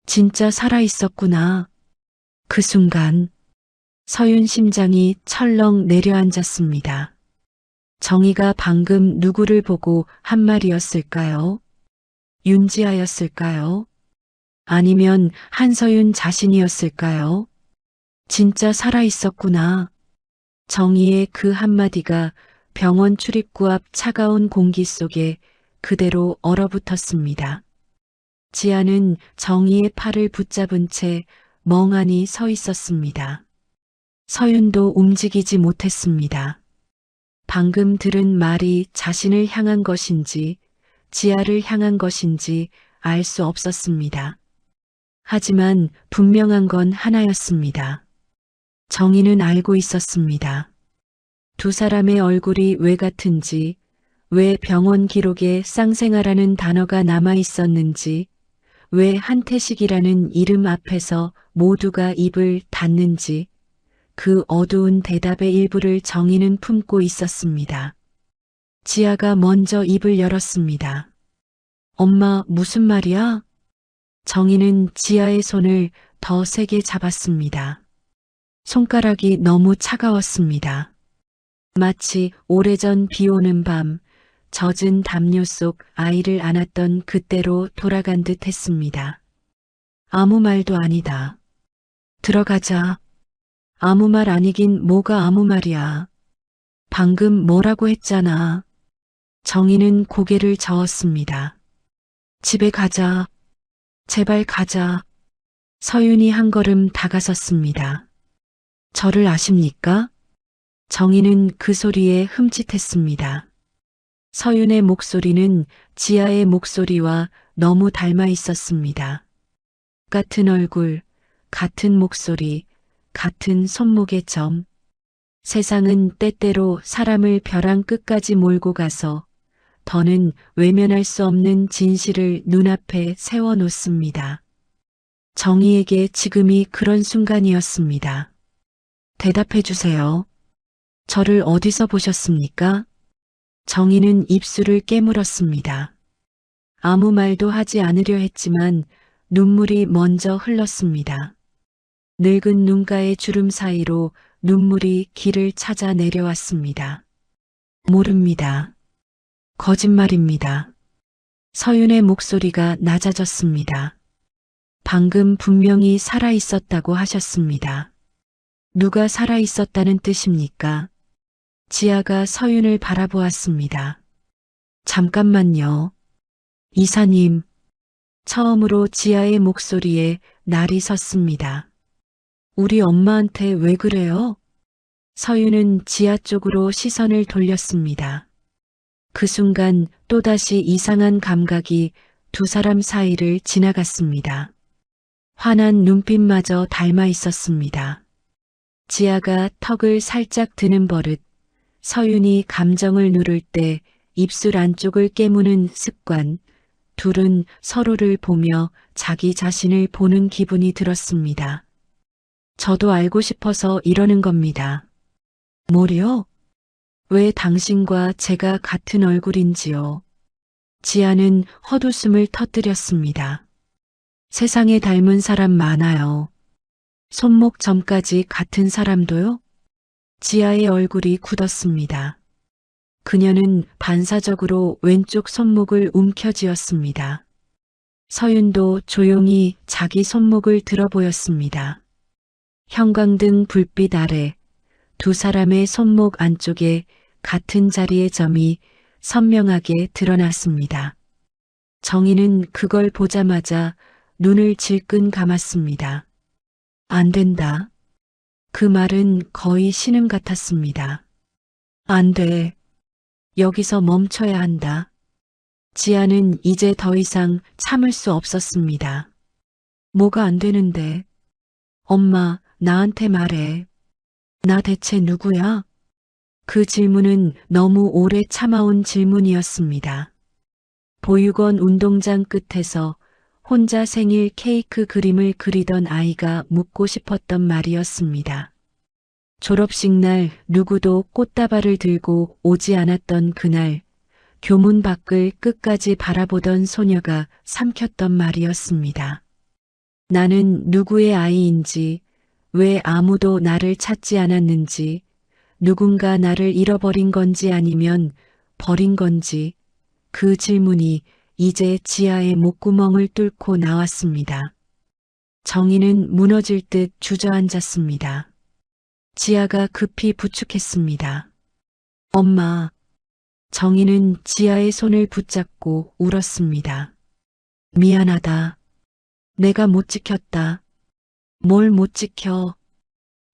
진짜 살아있었구나. 그 순간 서윤 심장이 철렁 내려앉았습니다. 정희가 방금 누구를 보고 한 말이었을까요? 윤지아였을까요? 아니면 한서윤 자신이었을까요? 진짜 살아있었구나. 정희의 그 한마디가 병원 출입구 앞 차가운 공기 속에 그대로 얼어붙었습니다. 지아는 정희의 팔을 붙잡은 채 멍하니 서 있었습니다. 서윤도 움직이지 못했습니다. 방금 들은 말이 자신을 향한 것인지 지아를 향한 것인지 알 수 없었습니다. 하지만 분명한 건 하나였습니다. 정희는 알고 있었습니다. 두 사람의 얼굴이 왜 같은지, 왜 병원 기록에 쌍생아라는 단어가 남아 있었는지, 왜 한태식이라는 이름 앞에서 모두가 입을 닫는지, 그 어두운 대답의 일부를 정희는 품고 있었습니다. 지아가 먼저 입을 열었습니다. 엄마, 무슨 말이야? 정희는 지아의 손을 더 세게 잡았습니다. 손가락이 너무 차가웠습니다. 마치 오래전 비 오는 밤, 젖은 담요 속 아이를 안았던 그때로 돌아간 듯 했습니다. 아무 말도 아니다. 들어가자. 아무 말 아니긴 뭐가 아무 말이야. 방금 뭐라고 했잖아. 정희는 고개를 저었습니다. 집에 가자. 제발 가자. 서윤이 한 걸음 다가섰습니다. 저를 아십니까? 정희는 그 소리에 흠칫했습니다. 서윤의 목소리는 지아의 목소리와 너무 닮아 있었습니다. 같은 얼굴, 같은 목소리, 같은 손목의 점. 세상은 때때로 사람을 벼랑 끝까지 몰고 가서 더는 외면할 수 없는 진실을 눈앞에 세워놓습니다. 정희에게 지금이 그런 순간이었습니다. 대답해 주세요. 저를 어디서 보셨습니까? 정희는 입술을 깨물었습니다. 아무 말도 하지 않으려 했지만 눈물이 먼저 흘렀습니다. 늙은 눈가의 주름 사이로 눈물이 길을 찾아 내려왔습니다. 모릅니다. 거짓말입니다. 서윤의 목소리가 낮아졌습니다. 방금 분명히 살아있었다고 하셨습니다. 누가 살아있었다는 뜻입니까? 지아가 서윤을 바라보았습니다. 잠깐만요. 이사님. 처음으로 지아의 목소리에 날이 섰습니다. 우리 엄마한테 왜 그래요? 서윤은 지아 쪽으로 시선을 돌렸습니다. 그 순간 또다시 이상한 감각이 두 사람 사이를 지나갔습니다. 환한 눈빛마저 닮아 있었습니다. 지아가 턱을 살짝 드는 버릇, 서윤이 감정을 누를 때 입술 안쪽을 깨무는 습관, 둘은 서로를 보며 자기 자신을 보는 기분이 들었습니다. 저도 알고 싶어서 이러는 겁니다. 뭐요? 왜 당신과 제가 같은 얼굴인지요? 지아는 헛웃음을 터뜨렸습니다. 세상에 닮은 사람 많아요. 손목 점까지 같은 사람도요? 지아의 얼굴이 굳었습니다. 그녀는 반사적으로 왼쪽 손목을 움켜쥐었습니다. 서윤도 조용히 자기 손목을 들어 보였습니다. 형광등 불빛 아래 두 사람의 손목 안쪽에 같은 자리의 점이 선명하게 드러났습니다. 정희는 그걸 보자마자 눈을 질끈 감았습니다. 안 된다. 그 말은 거의 신음 같았습니다. 안 돼. 여기서 멈춰야 한다. 지아는 이제 더 이상 참을 수 없었습니다. 뭐가 안 되는데? 엄마, 나한테 말해. 나 대체 누구야? 그 질문은 너무 오래 참아온 질문이었습니다. 보육원 운동장 끝에서 혼자 생일 케이크 그림을 그리던 아이가 묻고 싶었던 말이었습니다. 졸업식 날 누구도 꽃다발을 들고 오지 않았던 그날 교문 밖을 끝까지 바라보던 소녀가 삼켰던 말이었습니다. 나는 누구의 아이인지, 왜 아무도 나를 찾지 않았는지, 누군가 나를 잃어버린 건지 아니면 버린 건지, 그 질문이 이제 지아의 목구멍을 뚫고 나왔습니다. 정희는 무너질 듯 주저앉았습니다. 지아가 급히 부축했습니다. 엄마. 정희는 지아의 손을 붙잡고 울었습니다. 미안하다. 내가 못 지켰다. 뭘 못 지켜.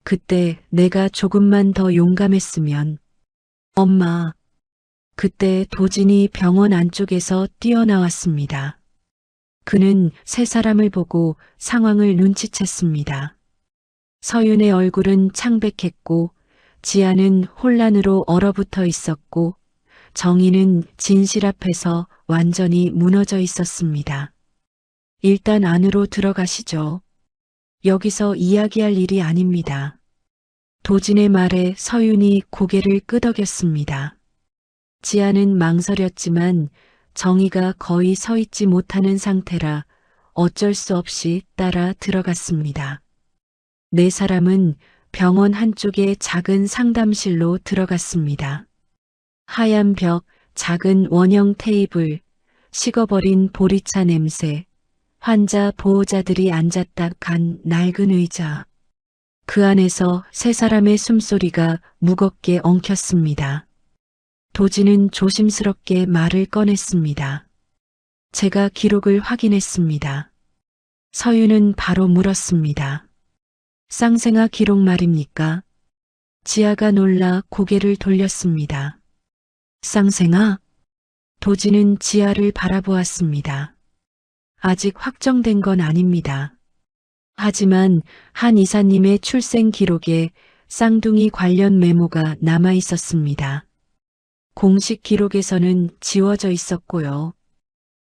그때 내가 조금만 더 용감했으면. 엄마. 그때 도진이 병원 안쪽에서 뛰어나왔습니다. 그는 세 사람을 보고 상황을 눈치챘습니다. 서윤의 얼굴은 창백했고 지아는 혼란으로 얼어붙어 있었고 정희는 진실 앞에서 완전히 무너져 있었습니다. 일단 안으로 들어가시죠. 여기서 이야기할 일이 아닙니다. 도진의 말에 서윤이 고개를 끄덕였습니다. 지아는 망설였지만 정희가 거의 서 있지 못하는 상태라 어쩔 수 없이 따라 들어갔습니다. 네 사람은 병원 한쪽의 작은 상담실로 들어갔습니다. 하얀 벽, 작은 원형 테이블, 식어버린 보리차 냄새, 환자 보호자들이 앉았다 간 낡은 의자. 그 안에서 세 사람의 숨소리가 무겁게 엉켰습니다. 도진은 조심스럽게 말을 꺼냈습니다. 제가 기록을 확인했습니다. 서윤은 바로 물었습니다. 쌍생아 기록 말입니까? 지아가 놀라 고개를 돌렸습니다. 쌍생아? 도진은 지아를 바라보았습니다. 아직 확정된 건 아닙니다. 하지만 한 이사님의 출생 기록에 쌍둥이 관련 메모가 남아 있었습니다. 공식 기록에서는 지워져 있었고요.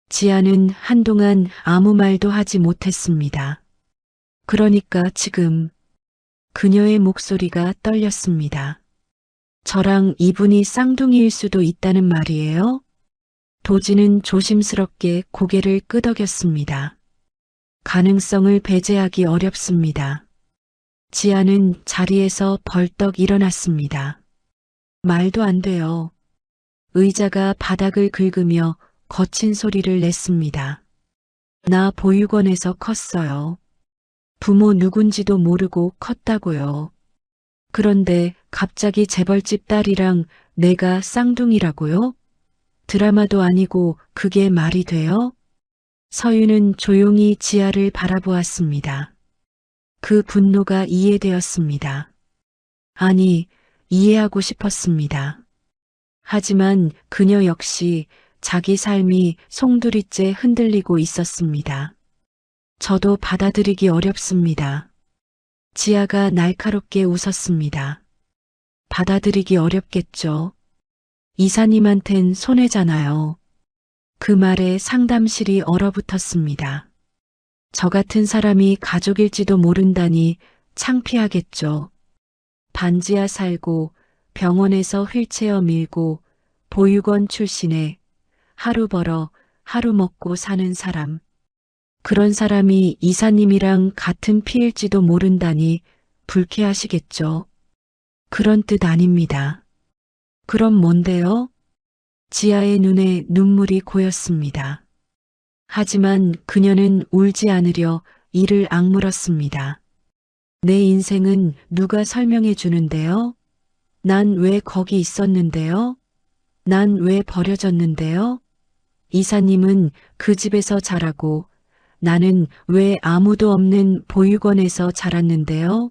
지아는 한동안 아무 말도 하지 못했습니다. 그러니까 지금 그녀의 목소리가 떨렸습니다. 저랑 이분이 쌍둥이일 수도 있다는 말이에요? 도진은 조심스럽게 고개를 끄덕였습니다. 가능성을 배제하기 어렵습니다. 지아는 자리에서 벌떡 일어났습니다. 말도 안 돼요. 의자가 바닥을 긁으며 거친 소리를 냈습니다. 나 보육원에서 컸어요. 부모 누군지도 모르고 컸다고요. 그런데 갑자기 재벌집 딸이랑 내가 쌍둥이라고요? 드라마도 아니고 그게 말이 돼요? 서윤은 조용히 지아를 바라보았습니다. 그 분노가 이해되었습니다. 아니, 이해하고 싶었습니다. 하지만 그녀 역시 자기 삶이 송두리째 흔들리고 있었습니다. 저도 받아들이기 어렵습니다. 지아가 날카롭게 웃었습니다. 받아들이기 어렵겠죠. 이사님한텐 손해잖아요. 그 말에 상담실이 얼어붙었습니다. 저 같은 사람이 가족일지도 모른다니 창피하겠죠. 반지하 살고 병원에서 휠체어 밀고 보육원 출신에 하루 벌어 하루 먹고 사는 사람. 그런 사람이 이사님이랑 같은 피일지도 모른다니 불쾌하시겠죠. 그런 뜻 아닙니다. 그럼 뭔데요? 지아의 눈에 눈물이 고였습니다. 하지만 그녀는 울지 않으려 이를 악물었습니다. 내 인생은 누가 설명해 주는데요? 난 왜 거기 있었는데요? 난 왜 버려졌는데요? 이사님은 그 집에서 자라고 나는 왜 아무도 없는 보육원에서 자랐는데요?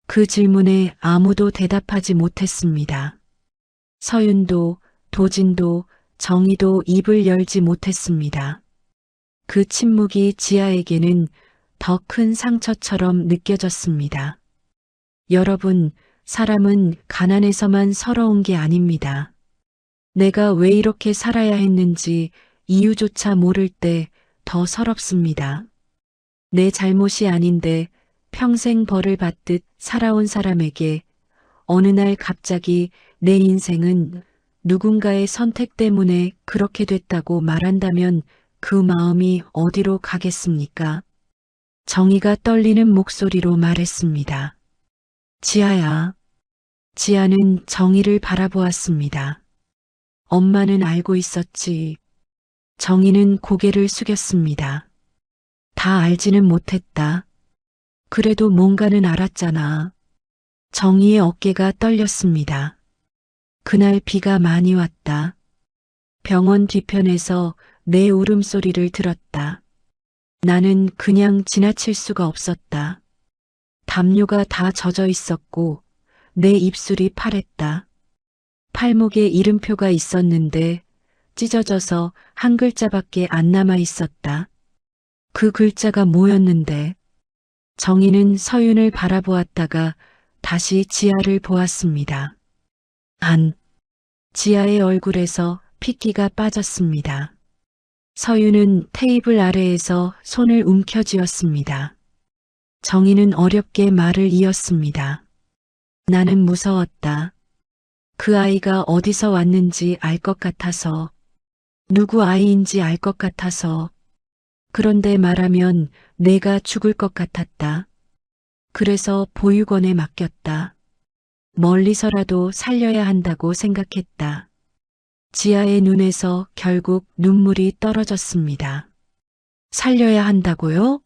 그 질문에 아무도 대답하지 못했습니다. 서윤도, 도진도, 정희도 입을 열지 못했습니다. 그 침묵이 지아에게는 더 큰 상처처럼 느껴졌습니다. 여러분, 사람은 가난해서만 서러운 게 아닙니다. 내가 왜 이렇게 살아야 했는지 이유조차 모를 때 더 서럽습니다. 내 잘못이 아닌데 평생 벌을 받듯 살아온 사람에게 어느 날 갑자기 내 인생은 누군가의 선택 때문에 그렇게 됐다고 말한다면 그 마음이 어디로 가겠습니까? 정희가 떨리는 목소리로 말했습니다. 지아야. 지아는 정희를 바라보았습니다. 엄마는 알고 있었지. 정희는 고개를 숙였습니다. 다 알지는 못했다. 그래도 뭔가는 알았잖아. 정희의 어깨가 떨렸습니다. 그날 비가 많이 왔다. 병원 뒤편에서 내 울음소리를 들었다. 나는 그냥 지나칠 수가 없었다. 담요가 다 젖어 있었고 내 입술이 파랬다. 팔목에 이름표가 있었는데 찢어져서 한 글자밖에 안 남아 있었다. 그 글자가 뭐였는데? 정희는 서윤을 바라보았다가 다시 지아를 보았습니다. 지아의 얼굴에서 핏기가 빠졌습니다. 서윤은 테이블 아래에서 손을 움켜쥐었습니다. 정희는 어렵게 말을 이었습니다. 나는 무서웠다. 그 아이가 어디서 왔는지 알 것 같아서, 누구 아이인지 알 것 같아서, 그런데 말하면 내가 죽을 것 같았다. 그래서 보육원에 맡겼다. 멀리서라도 살려야 한다고 생각했다. 지아의 눈에서 결국 눈물이 떨어졌습니다. 살려야 한다고요?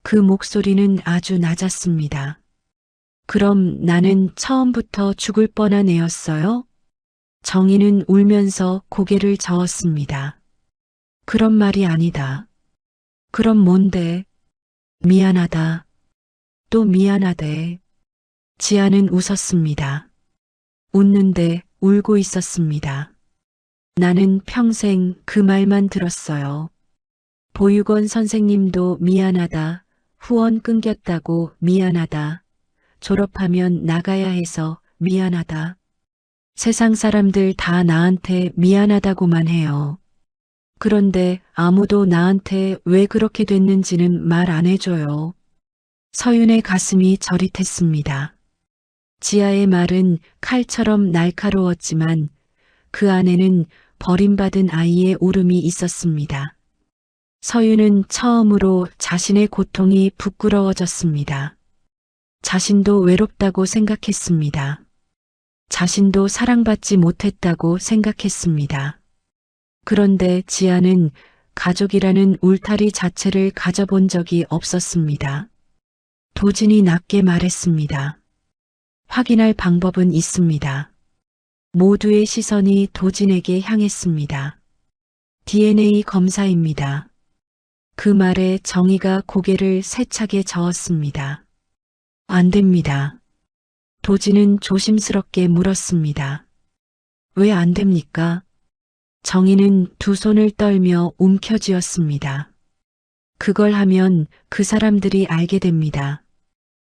그 목소리는 아주 낮았습니다. 그럼 나는 처음부터 죽을 뻔한 애였어요? 정희는 울면서 고개를 저었습니다. 그런 말이 아니다. 그럼 뭔데? 미안하다. 또 미안하대. 지아는 웃었습니다. 웃는데 울고 있었습니다. 나는 평생 그 말만 들었어요. 보육원 선생님도 미안하다. 후원 끊겼다고 미안하다. 졸업하면 나가야 해서 미안하다. 세상 사람들 다 나한테 미안하다고만 해요. 그런데 아무도 나한테 왜 그렇게 됐는지는 말 안 해줘요. 서윤의 가슴이 저릿했습니다. 지아의 말은 칼처럼 날카로웠지만 그 안에는 버림받은 아이의 울음이 있었습니다. 서윤은 처음으로 자신의 고통이 부끄러워졌습니다. 자신도 외롭다고 생각했습니다. 자신도 사랑받지 못했다고 생각했습니다. 그런데 지아는 가족이라는 울타리 자체를 가져본 적이 없었습니다. 도진이 낮게 말했습니다. 확인할 방법은 있습니다. 모두의 시선이 도진에게 향했습니다. DNA 검사입니다. 그 말에 정희가 고개를 세차게 저었습니다. 안 됩니다. 도진은 조심스럽게 물었습니다. 왜 안 됩니까? 정희는 두 손을 떨며 움켜쥐었습니다. 그걸 하면 그 사람들이 알게 됩니다.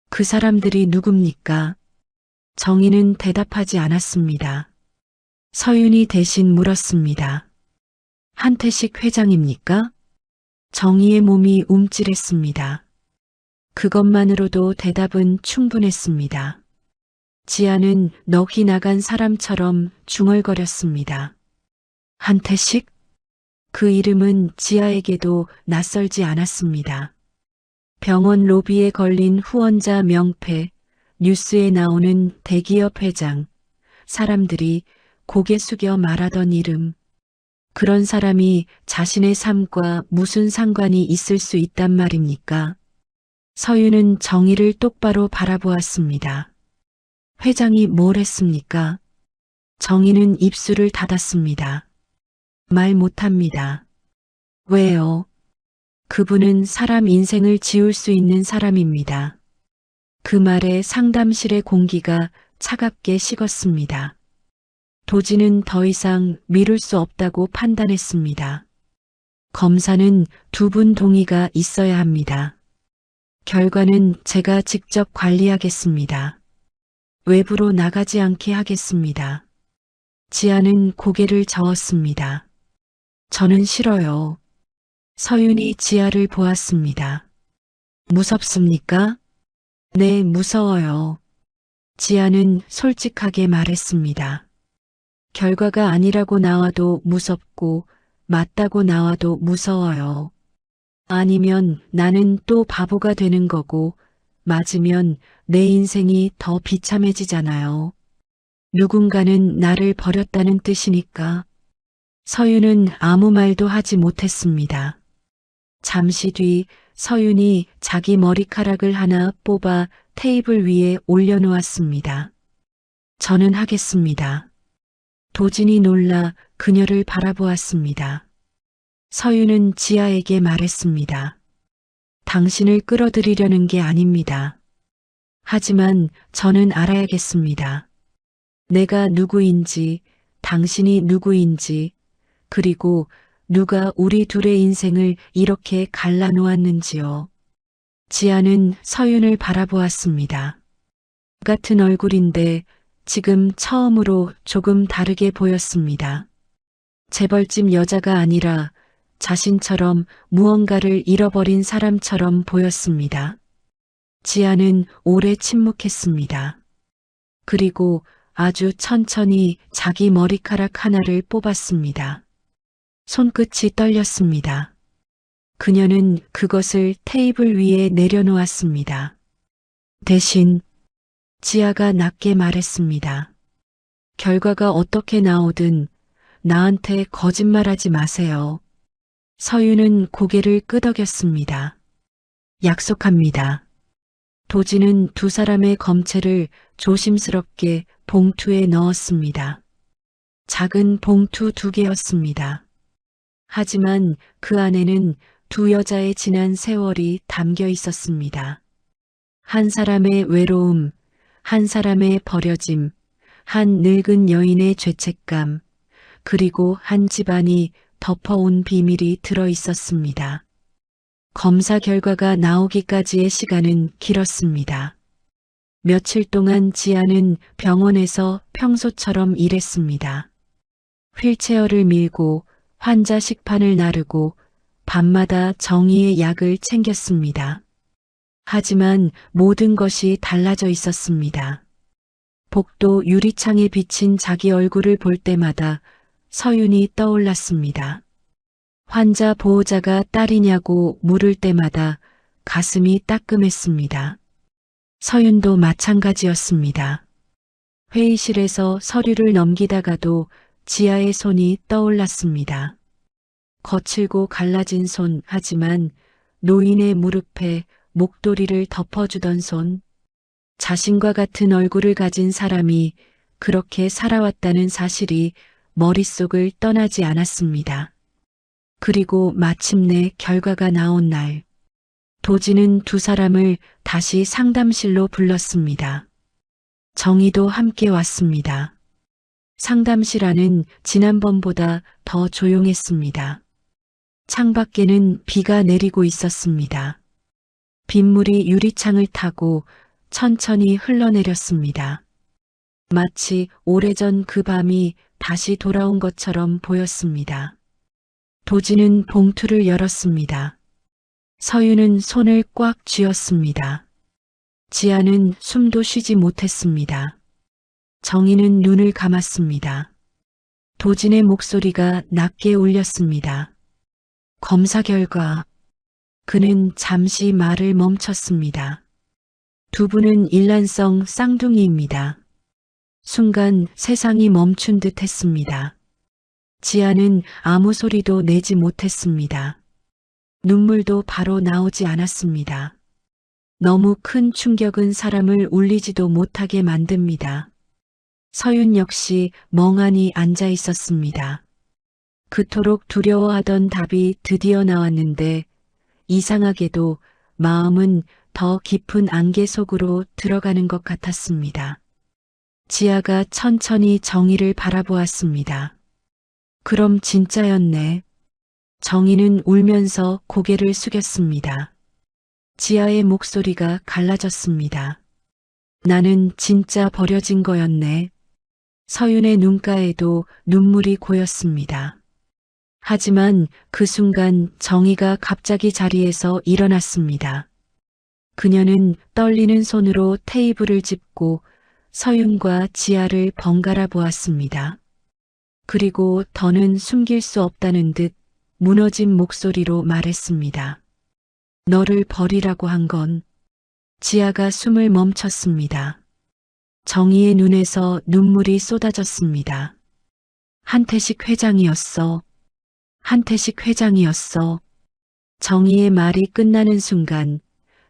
그 사람들이 누굽니까? 정희는 대답하지 않았습니다. 서윤이 대신 물었습니다. 한태식 회장입니까? 정희의 몸이 움찔했습니다. 그것만으로도 대답은 충분했습니다. 지아는 넋이 나간 사람처럼 중얼거렸습니다. 한태식? 그 이름은 지아에게도 낯설지 않았습니다. 병원 로비에 걸린 후원자 명패, 뉴스에 나오는 대기업 회장, 사람들이 고개 숙여 말하던 이름. 그런 사람이 자신의 삶과 무슨 상관이 있을 수 있단 말입니까? 서윤은 정희를 똑바로 바라보았습니다. 회장이 뭘 했습니까? 정희는 입술을 닫았습니다. 말 못합니다. 왜요? 그분은 사람 인생을 지울 수 있는 사람입니다. 그 말에 상담실의 공기가 차갑게 식었습니다. 도지는 더 이상 미룰 수 없다고 판단했습니다. 검사는 두 분 동의가 있어야 합니다. 결과는 제가 직접 관리하겠습니다. 외부로 나가지 않게 하겠습니다. 지아는 고개를 저었습니다. 저는 싫어요. 서윤이 지아를 보았습니다. 무섭습니까? 네, 무서워요. 지아는 솔직하게 말했습니다. 결과가 아니라고 나와도 무섭고 맞다고 나와도 무서워요. 아니면 나는 또 바보가 되는 거고 맞으면 내 인생이 더 비참해지잖아요. 누군가는 나를 버렸다는 뜻이니까. 서윤은 아무 말도 하지 못했습니다. 잠시 뒤 서윤이 자기 머리카락을 하나 뽑아 테이블 위에 올려놓았습니다. 저는 하겠습니다. 도진이 놀라 그녀를 바라보았습니다. 서윤은 지아에게 말했습니다. 당신을 끌어들이려는 게 아닙니다. 하지만 저는 알아야겠습니다. 내가 누구인지, 당신이 누구인지, 그리고 누가 우리 둘의 인생을 이렇게 갈라놓았는지요. 지아는 서윤을 바라보았습니다. 같은 얼굴인데 지금 처음으로 조금 다르게 보였습니다. 재벌집 여자가 아니라 자신처럼 무언가를 잃어버린 사람처럼 보였습니다. 지아는 오래 침묵했습니다. 그리고 아주 천천히 자기 머리카락 하나를 뽑았습니다. 손끝이 떨렸습니다. 그녀는 그것을 테이블 위에 내려놓았습니다. 대신 지아가 낮게 말했습니다. 결과가 어떻게 나오든 나한테 거짓말하지 마세요. 서윤은 고개를 끄덕였습니다. 약속합니다. 도지는 두 사람의 검체를 조심스럽게 봉투에 넣었습니다. 작은 봉투 2개였습니다. 하지만 그 안에는 두 여자의 지난 세월이 담겨 있었습니다. 한 사람의 외로움, 한 사람의 버려짐, 한 늙은 여인의 죄책감, 그리고 한 집안이 덮어온 비밀이 들어 있었습니다. 검사 결과가 나오기까지의 시간은 길었습니다. 며칠 동안 지아는 병원에서 평소처럼 일했습니다. 휠체어를 밀고 환자 식판을 나르고 밤마다 정의의 약을 챙겼습니다. 하지만 모든 것이 달라져 있었습니다. 복도 유리창에 비친 자기 얼굴을 볼 때마다 서윤이 떠올랐습니다. 환자 보호자가 딸이냐고 물을 때마다 가슴이 따끔했습니다. 서윤도 마찬가지였습니다. 회의실에서 서류를 넘기다가도 지아의 손이 떠올랐습니다. 거칠고 갈라진 손, 하지만 노인의 무릎에 목도리를 덮어주던 손, 자신과 같은 얼굴을 가진 사람이 그렇게 살아왔다는 사실이 머릿속을 떠나지 않았습니다. 그리고 마침내 결과가 나온 날, 도지는 두 사람을 다시 상담실로 불렀습니다. 정희도 함께 왔습니다. 상담실 안은 지난번보다 더 조용했습니다. 창밖에는 비가 내리고 있었습니다. 빗물이 유리창을 타고 천천히 흘러내렸습니다. 마치 오래전 그 밤이 다시 돌아온 것처럼 보였습니다. 도지는 봉투를 열었습니다. 서윤은 손을 꽉 쥐었습니다. 지아는 숨도 쉬지 못했습니다. 정희는 눈을 감았습니다. 도진의 목소리가 낮게 울렸습니다. 검사 결과. 그는 잠시 말을 멈췄습니다. 두 분은 일란성 쌍둥이입니다. 순간 세상이 멈춘 듯 했습니다. 지아는 아무 소리도 내지 못했습니다. 눈물도 바로 나오지 않았습니다. 너무 큰 충격은 사람을 울리지도 못하게 만듭니다. 서윤 역시 멍하니 앉아 있었습니다. 그토록 두려워하던 답이 드디어 나왔는데 이상하게도 마음은 더 깊은 안개 속으로 들어가는 것 같았습니다. 지아가 천천히 정희를 바라보았습니다. 그럼 진짜였네. 정희는 울면서 고개를 숙였습니다. 지아의 목소리가 갈라졌습니다. 나는 진짜 버려진 거였네. 서윤의 눈가에도 눈물이 고였습니다. 하지만 그 순간 정희가 갑자기 자리에서 일어났습니다. 그녀는 떨리는 손으로 테이블을 짚고 서윤과 지아를 번갈아 보았습니다. 그리고 더는 숨길 수 없다는 듯 무너진 목소리로 말했습니다. 너를 버리라고 한 건. 지아가 숨을 멈췄습니다. 정희의 눈에서 눈물이 쏟아졌습니다. 한태식 회장이었어. 한태식 회장이었어. 정희의 말이 끝나는 순간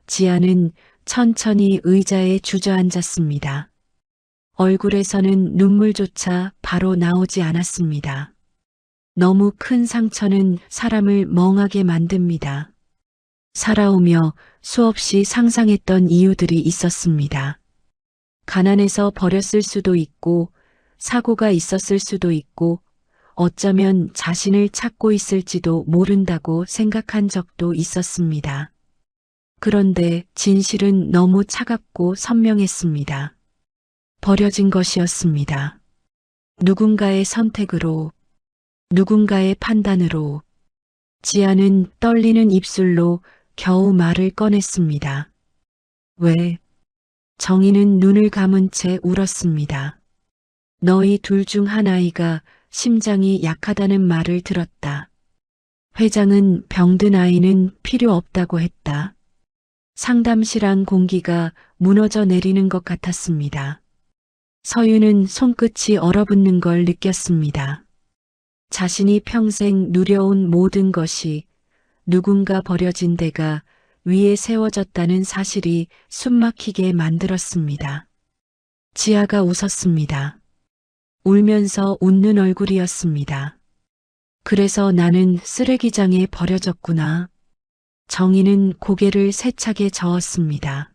지아는 천천히 의자에 주저앉았습니다. 얼굴에서는 눈물조차 바로 나오지 않았습니다. 너무 큰 상처는 사람을 멍하게 만듭니다. 살아오며 수없이 상상했던 이유들이 있었습니다. 가난해서 버렸을 수도 있고, 사고가 있었을 수도 있고, 어쩌면 자신을 찾고 있을지도 모른다고 생각한 적도 있었습니다. 그런데 진실은 너무 차갑고 선명했습니다. 버려진 것이었습니다. 누군가의 선택으로, 누군가의 판단으로. 지아는 떨리는 입술로 겨우 말을 꺼냈습니다. 왜? 정희는 눈을 감은 채 울었습니다. 너희 둘 중 하나이가 심장이 약하다는 말을 들었다. 회장은 병든 아이는 필요 없다고 했다. 상담실 안 공기가 무너져 내리는 것 같았습니다. 서윤은 손끝이 얼어붙는 걸 느꼈습니다. 자신이 평생 누려온 모든 것이 누군가 버려진 데가 위에 세워졌다는 사실이 숨막히게 만들었습니다. 지아가 웃었습니다. 울면서 웃는 얼굴이었습니다. 그래서 나는 쓰레기장에 버려졌구나. 정희는 고개를 세차게 저었습니다.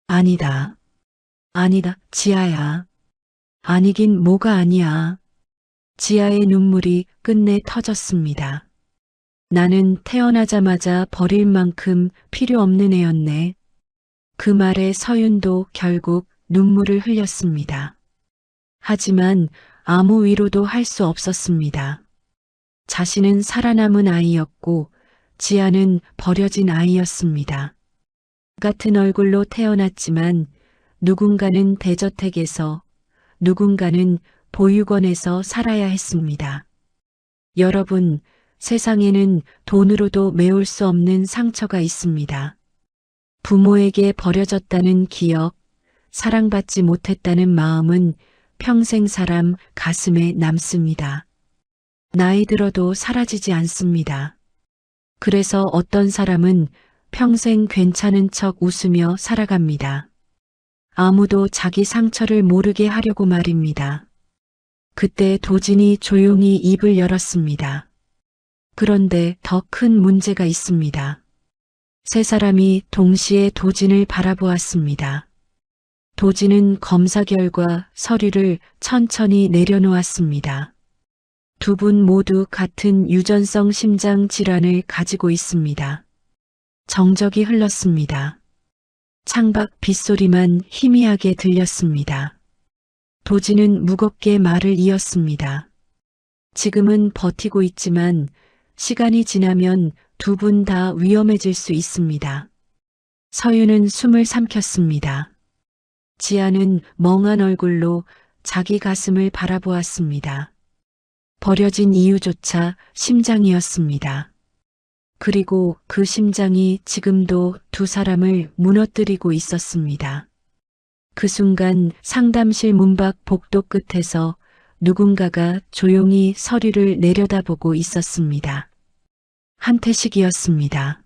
아니다. 아니다, 지아야. 아니긴 뭐가 아니야. 지아의 눈물이 끝내 터졌습니다. 나는 태어나자마자 버릴 만큼 필요 없는 애였네. 그 말에 서윤도 결국 눈물을 흘렸습니다. 하지만 아무 위로도 할 수 없었습니다. 자신은 살아남은 아이였고 지아는 버려진 아이였습니다. 같은 얼굴로 태어났지만 누군가는 대저택에서 누군가는 보육원에서 살아야 했습니다. 여러분, 세상에는 돈으로도 메울 수 없는 상처가 있습니다. 부모에게 버려졌다는 기억, 사랑받지 못했다는 마음은 평생 사람 가슴에 남습니다. 나이 들어도 사라지지 않습니다. 그래서 어떤 사람은 평생 괜찮은 척 웃으며 살아갑니다. 아무도 자기 상처를 모르게 하려고 말입니다. 그때 도진이 조용히 입을 열었습니다. 그런데 더 큰 문제가 있습니다. 세 사람이 동시에 도진을 바라보았습니다. 도진은 검사 결과 서류를 천천히 내려놓았습니다. 두 분 모두 같은 유전성 심장 질환을 가지고 있습니다. 정적이 흘렀습니다. 창밖 빗소리만 희미하게 들렸습니다. 도진은 무겁게 말을 이었습니다. 지금은 버티고 있지만 시간이 지나면 두 분 다 위험해질 수 있습니다. 서윤은 숨을 삼켰습니다. 지아는 멍한 얼굴로 자기 가슴을 바라보았습니다. 버려진 이유조차 심장이었습니다. 그리고 그 심장이 지금도 두 사람을 무너뜨리고 있었습니다. 그 순간 상담실 문 밖 복도 끝에서 누군가가 조용히 서류를 내려다보고 있었습니다. 한태식이었습니다.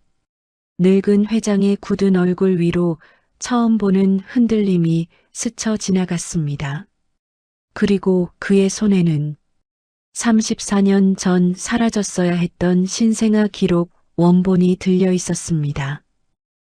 늙은 회장의 굳은 얼굴 위로 처음 보는 흔들림이 스쳐 지나갔습니다. 그리고 그의 손에는 34년 전 사라졌어야 했던 신생아 기록 원본이 들려 있었습니다.